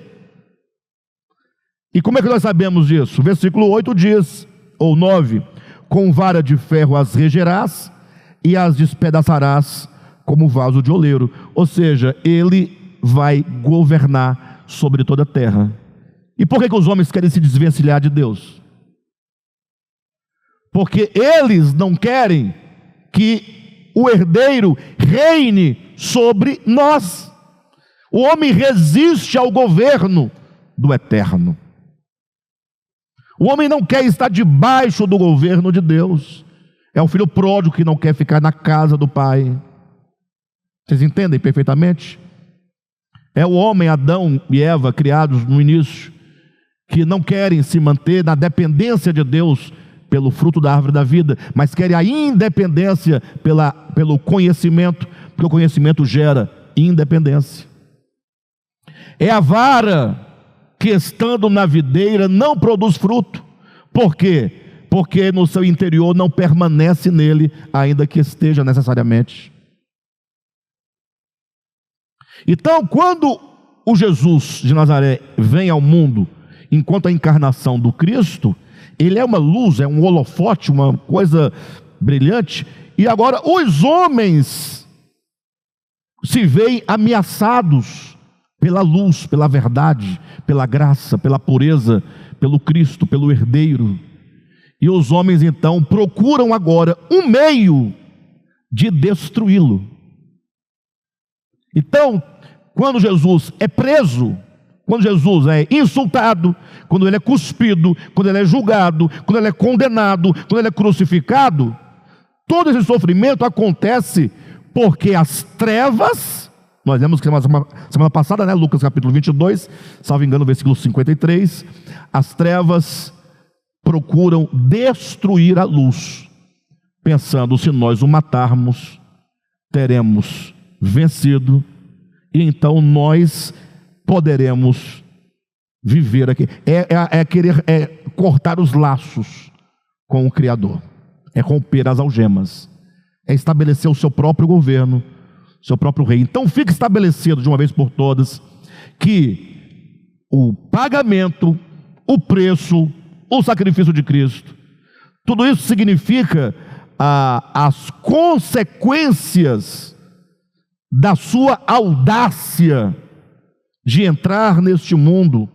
E como é que nós sabemos disso? Versículo 8 diz, ou 9: com vara de ferro as regerás e as despedaçarás como vaso de oleiro. Ou seja, ele vai governar sobre toda a terra. E por que os homens querem se desvencilhar de Deus? Porque eles não querem que o herdeiro reine sobre nós. O homem resiste ao governo do Eterno. O homem não quer estar debaixo do governo de Deus. É o filho pródigo que não quer ficar na casa do pai. Vocês entendem perfeitamente? É o homem, Adão e Eva, criados no início, que não querem se manter na dependência de Deus pelo fruto da árvore da vida, mas querem a independência pelo conhecimento, porque o conhecimento gera independência. É a vara que, estando na videira, não produz fruto. Por quê? Porque no seu interior não permanece nele, ainda que esteja necessariamente. Então, quando o Jesus de Nazaré vem ao mundo, enquanto a encarnação do Cristo, ele é uma luz, é um holofote, uma coisa brilhante, e agora os homens se veem ameaçados pela luz, pela verdade, pela graça, pela pureza, pelo Cristo, pelo herdeiro. E os homens então procuram agora um meio de destruí-lo. Então, quando Jesus é preso, quando Jesus é insultado, quando ele é cuspido, quando ele é julgado, quando ele é condenado, quando ele é crucificado, todo esse sofrimento acontece porque as trevas, nós lemos que semana passada, né, Lucas capítulo 22, salvo engano, versículo 53, as trevas procuram destruir a luz, pensando: se nós o matarmos, teremos vencido, e então nós poderemos viver aqui. É cortar os laços com o Criador, é romper as algemas, é estabelecer o seu próprio governo, seu próprio rei. Então fica estabelecido de uma vez por todas que o pagamento, o preço, o sacrifício de Cristo, tudo isso significa as consequências da sua audácia de entrar neste mundo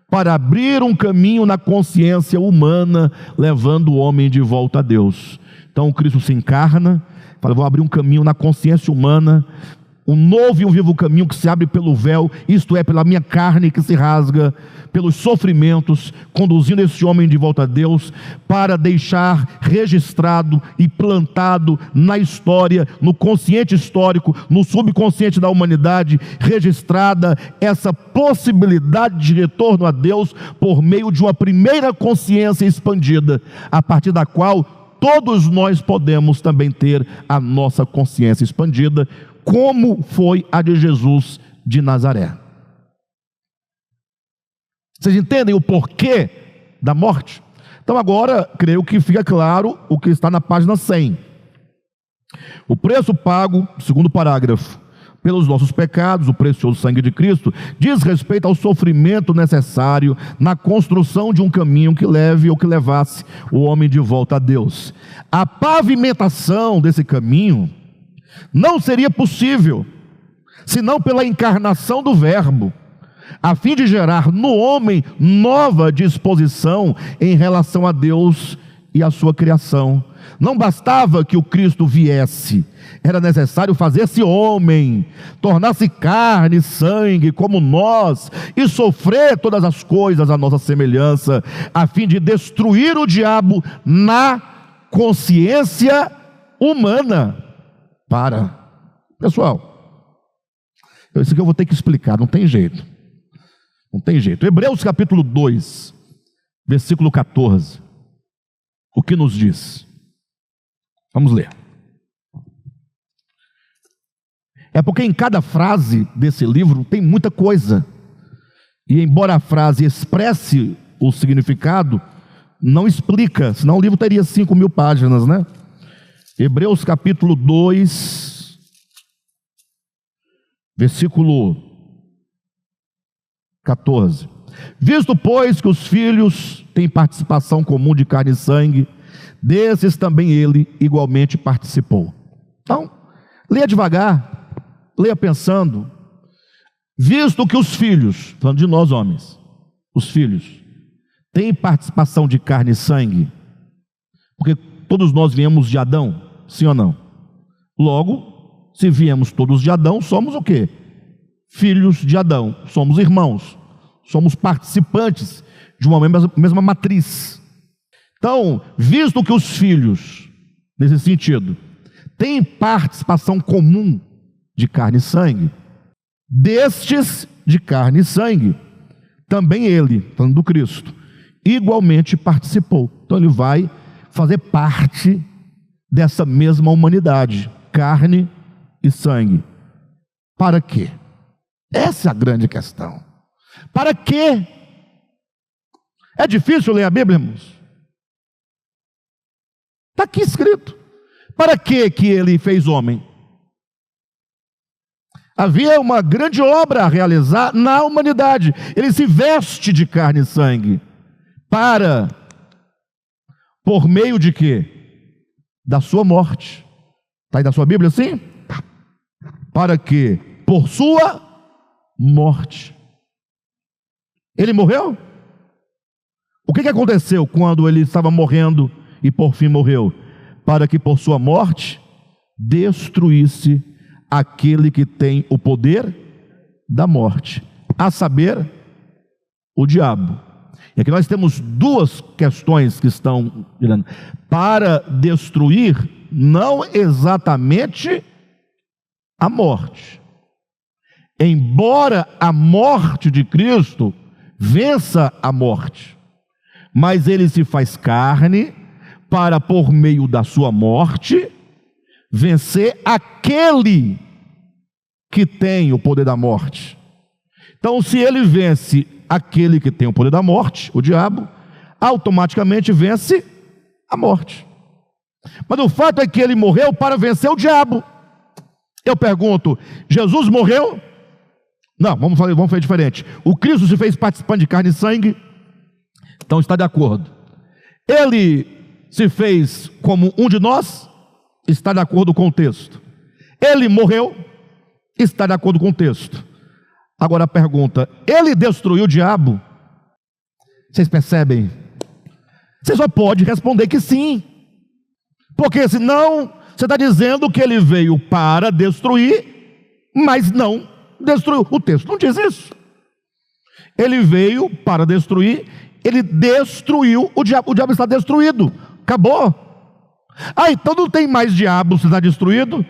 para abrir um caminho na consciência humana, levando o homem de volta a Deus. Então o Cristo se encarna, fala: vou abrir um caminho na consciência humana um novo e um vivo caminho que se abre pelo véu, isto é, pela minha carne que se rasga, pelos sofrimentos, conduzindo esse homem de volta a Deus, para deixar registrado e plantado na história, no consciente histórico, no subconsciente da humanidade, registrada essa possibilidade de retorno a Deus por meio de uma primeira consciência expandida, a partir da qual todos nós podemos também ter a nossa consciência expandida, como foi a de Jesus de Nazaré. Vocês entendem o porquê da morte? Então agora, creio que fica claro o que está na página 100. O preço pago, segundo parágrafo, pelos nossos pecados, o precioso sangue de Cristo, diz respeito ao sofrimento necessário na construção de um caminho que leve ou que levasse o homem de volta a Deus. A pavimentação desse caminho não seria possível, senão pela encarnação do Verbo, a fim de gerar no homem nova disposição em relação a Deus e a sua criação. Não bastava que o Cristo viesse, era necessário fazer-se homem, tornar-se carne e sangue como nós, e sofrer todas as coisas à nossa semelhança, a fim de destruir o diabo na consciência humana. Pessoal, isso aqui eu vou ter que explicar, não tem jeito. Não tem jeito. Hebreus capítulo 2, versículo 14. O que nos diz? Vamos ler. É porque em cada frase desse livro tem muita coisa. E embora a frase expresse o significado, não explica, senão o livro teria 5.000 páginas, né? Hebreus capítulo 2, versículo 14. Visto, pois, que os filhos têm participação comum de carne e sangue, desses também ele igualmente participou. Então, leia devagar, leia pensando. Visto que os filhos, falando de nós homens, os filhos têm participação de carne e sangue, porque todos nós viemos de Adão, sim ou não? Logo, se viemos todos de Adão, somos o quê? Filhos de Adão, somos irmãos, somos participantes de uma mesma matriz. Então, visto que os filhos, nesse sentido, têm participação comum de carne e sangue, destes de carne e sangue, também ele, falando do Cristo, igualmente participou. Então ele vai fazer parte dessa mesma humanidade, carne e sangue. Para quê? Essa é a grande questão. Para quê? É difícil ler a Bíblia, irmãos? Está aqui escrito. Para quê que ele fez homem? Havia uma grande obra a realizar na humanidade. Ele se veste de carne e sangue. Por meio de quê? Da sua morte. Está aí na sua Bíblia assim? Para quê? Por sua morte. Ele morreu? O que aconteceu quando ele estava morrendo e por fim morreu? Para que por sua morte destruísse aquele que tem o poder da morte, a saber, o diabo. E aqui nós temos duas questões que estão dizendo. Para destruir, não exatamente a morte. Embora a morte de Cristo vença a morte, mas ele se faz carne para, por meio da sua morte, vencer aquele que tem o poder da morte. Então, se ele vence aquele que tem o poder da morte, o diabo, automaticamente vence a morte. Mas o fato é que ele morreu para vencer o diabo. Eu pergunto, Jesus morreu? Não, vamos fazer diferente. O Cristo se fez participante de carne e sangue, então está de acordo. Ele se fez como um de nós, está de acordo com o texto. Ele morreu, está de acordo com o texto. Agora a pergunta, ele destruiu o diabo? Vocês percebem? Você só pode responder que sim. Porque senão, você está dizendo que ele veio para destruir mas não destruiu. O texto não diz isso. Ele veio para destruir, ele destruiu o diabo está destruído, acabou. Então não tem mais diabo se está destruído?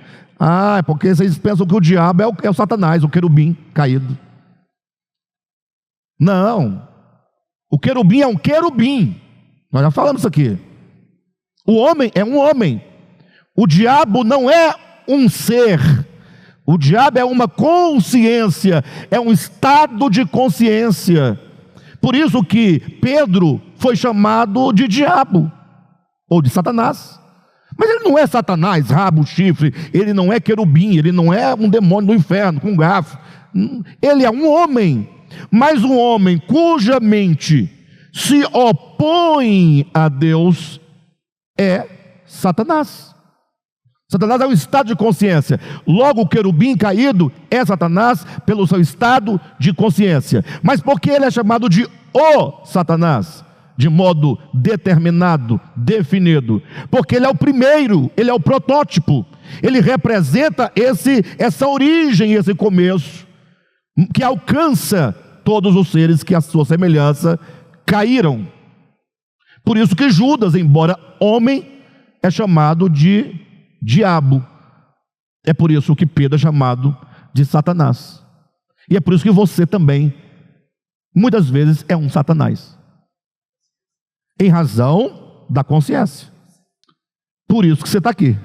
É porque vocês pensam que o diabo é o Satanás, o querubim caído. Não, o querubim é um querubim, nós já falamos isso aqui. O homem é um homem, o diabo não é um ser, o diabo é uma consciência, é um estado de consciência. Por isso que Pedro foi chamado de diabo, ou de Satanás. Mas ele não é Satanás, rabo, chifre, ele não é querubim, ele não é um demônio do inferno, com garfo. Ele é um homem, mas um homem cuja mente se opõe a Deus é Satanás. Satanás é um estado de consciência. Logo, o querubim caído é Satanás pelo seu estado de consciência. Mas por que ele é chamado de o Satanás? De modo determinado, definido. Porque ele é o primeiro, ele é o protótipo. Ele representa essa origem, esse começo, que alcança todos os seres que à sua semelhança caíram. Por isso que Judas, embora homem, é chamado de diabo. É por isso que Pedro é chamado de Satanás. E é por isso que você também, muitas vezes, é um Satanás, em razão da consciência. Por isso que você está aqui.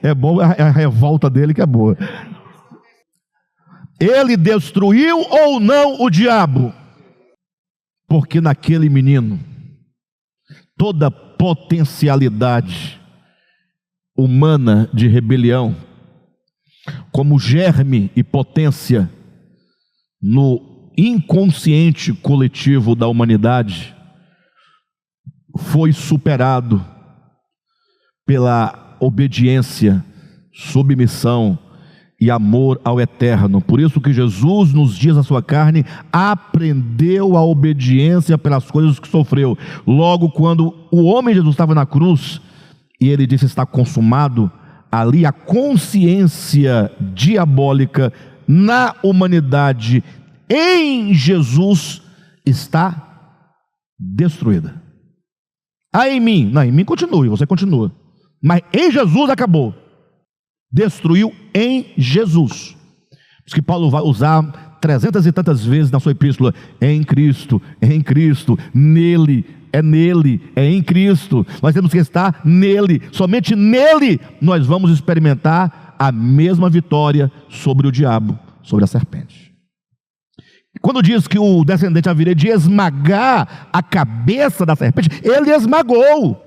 É bom a revolta dele, que é boa. Ele destruiu ou não o diabo? Porque naquele menino, toda potencialidade humana de rebelião, como germe e potência no inconsciente coletivo da humanidade, foi superado pela obediência, submissão e amor ao eterno. Por isso que Jesus, nos dias da sua carne, aprendeu a obediência pelas coisas que sofreu. Logo, quando o homem Jesus estava na cruz e ele disse: está consumado, ali a consciência diabólica na humanidade em Jesus está destruída. Em mim, não, em mim continue, você continua, mas em Jesus acabou. Destruiu em Jesus. Por isso que Paulo vai usar 300 e tantas vezes na sua epístola: em Cristo, nele, é em Cristo. Nós temos que estar nele, somente nele nós vamos experimentar a mesma vitória sobre o diabo, sobre a serpente. Quando diz que o descendente haveria de esmagar a cabeça da serpente, ele esmagou.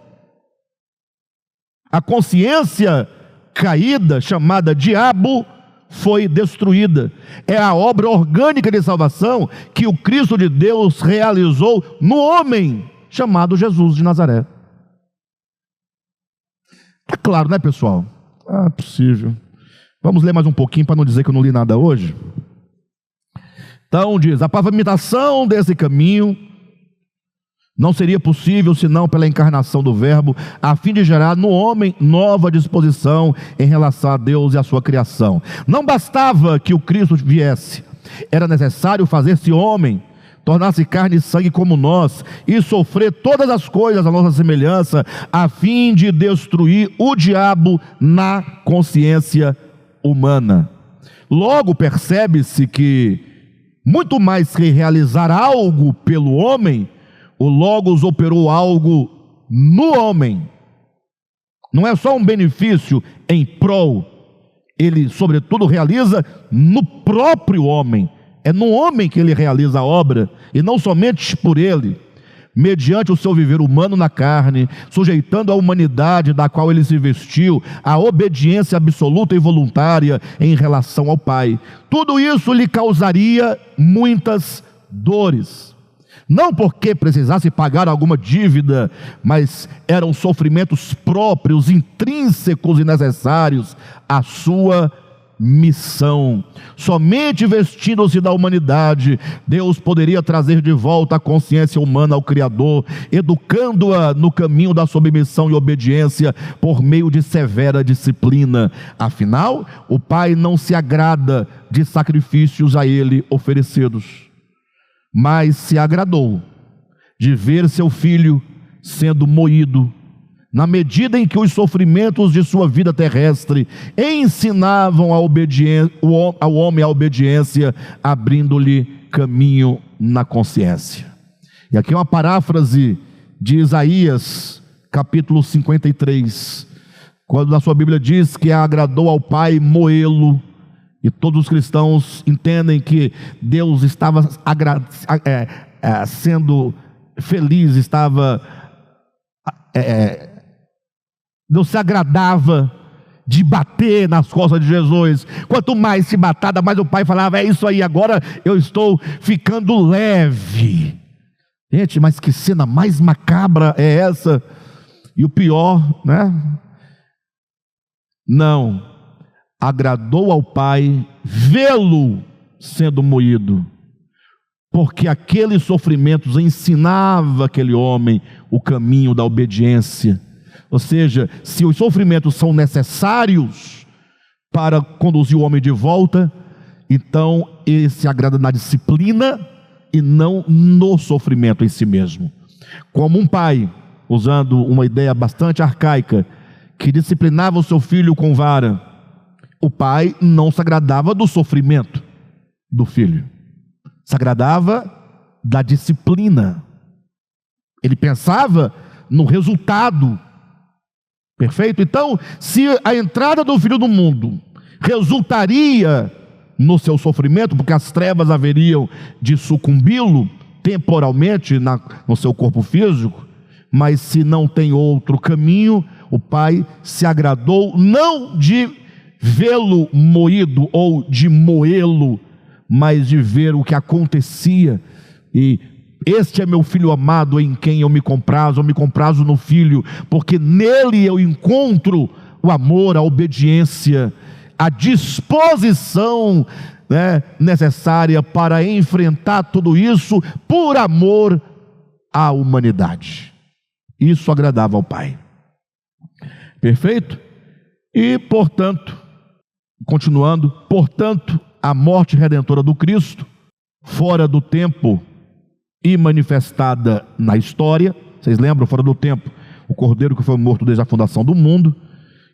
A consciência caída, chamada diabo, foi destruída. É a obra orgânica de salvação que o Cristo de Deus realizou no homem chamado Jesus de Nazaré. Está claro, né, pessoal? É possível. Vamos ler mais um pouquinho para não dizer que eu não li nada hoje. Então diz: a pavimentação desse caminho não seria possível senão pela encarnação do Verbo, a fim de gerar no homem nova disposição em relação a Deus e a sua criação. Não bastava que o Cristo viesse, era necessário fazer-se homem, tornar-se carne e sangue como nós, e sofrer todas as coisas à nossa semelhança, a fim de destruir o diabo na consciência humana. Logo percebe-se que, muito mais que realizar algo pelo homem, o Logos operou algo no homem. Não é só um benefício em prol, ele sobretudo realiza no próprio homem. É no homem que ele realiza a obra, e não somente por ele, mediante o seu viver humano na carne, sujeitando a humanidade da qual ele se vestiu, a obediência absoluta e voluntária em relação ao Pai. Tudo isso lhe causaria muitas dores. Não porque precisasse pagar alguma dívida, mas eram sofrimentos próprios, intrínsecos e necessários à sua missão. Somente vestindo-se da humanidade, Deus poderia trazer de volta a consciência humana ao Criador, educando-a no caminho da submissão e obediência por meio de severa disciplina. Afinal, o Pai não se agrada de sacrifícios a Ele oferecidos, mas se agradou de ver seu Filho sendo moído, na medida em que os sofrimentos de sua vida terrestre ensinavam ao homem a obediência, abrindo-lhe caminho na consciência. E aqui é uma paráfrase de Isaías, capítulo 53, quando na sua Bíblia diz que agradou ao Pai moê-lo, e todos os cristãos entendem que Deus estava sendo feliz, Deus se agradava de bater nas costas de Jesus. Quanto mais se batada, mais o Pai falava: é isso aí, agora eu estou ficando leve. Gente, mas que cena mais macabra é essa? E o pior, né? Não, agradou ao Pai vê-lo sendo moído, porque aqueles sofrimentos ensinavam aquele homem o caminho da obediência. Ou seja, se os sofrimentos são necessários para conduzir o homem de volta, então ele se agrada na disciplina e não no sofrimento em si mesmo. Como um pai, usando uma ideia bastante arcaica, que disciplinava o seu filho com vara, o pai não se agradava do sofrimento do filho, se agradava da disciplina. Ele pensava no resultado. Perfeito? Então, se a entrada do filho do mundo resultaria no seu sofrimento, porque as trevas haveriam de sucumbi-lo temporalmente no seu corpo físico, mas se não tem outro caminho, o Pai se agradou não de vê-lo moído ou de moê-lo, mas de ver o que acontecia. E este é meu filho amado, em quem eu me comprazo no filho, porque nele eu encontro o amor, a obediência, a disposição, né, necessária para enfrentar tudo isso por amor à humanidade. Isso agradava ao Pai. Perfeito? E portanto, continuando, portanto, a morte redentora do Cristo, fora do tempo e manifestada na história, vocês lembram, fora do tempo, o Cordeiro que foi morto desde a fundação do mundo,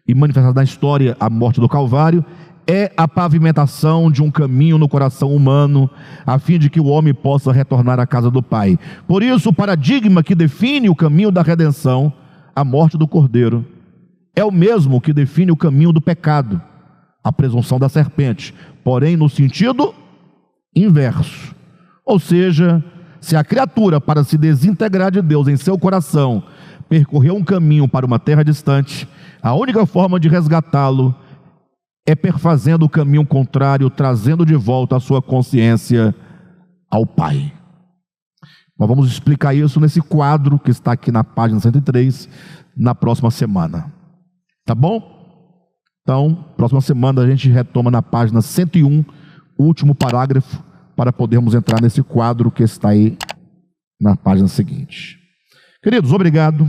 e manifestada na história, a morte do Calvário, é a pavimentação de um caminho no coração humano, a fim de que o homem possa retornar à casa do Pai. Por isso, o paradigma que define o caminho da redenção, a morte do Cordeiro, é o mesmo que define o caminho do pecado, a presunção da serpente, porém no sentido inverso. Ou seja, se a criatura, para se desintegrar de Deus em seu coração, percorreu um caminho para uma terra distante, a única forma de resgatá-lo é perfazendo o caminho contrário, trazendo de volta a sua consciência ao Pai. Nós vamos explicar isso nesse quadro que está aqui na página 103, na próxima semana. Tá bom? Então, próxima semana a gente retoma na página 101, o último parágrafo, para podermos entrar nesse quadro que está aí na página seguinte. Queridos, obrigado.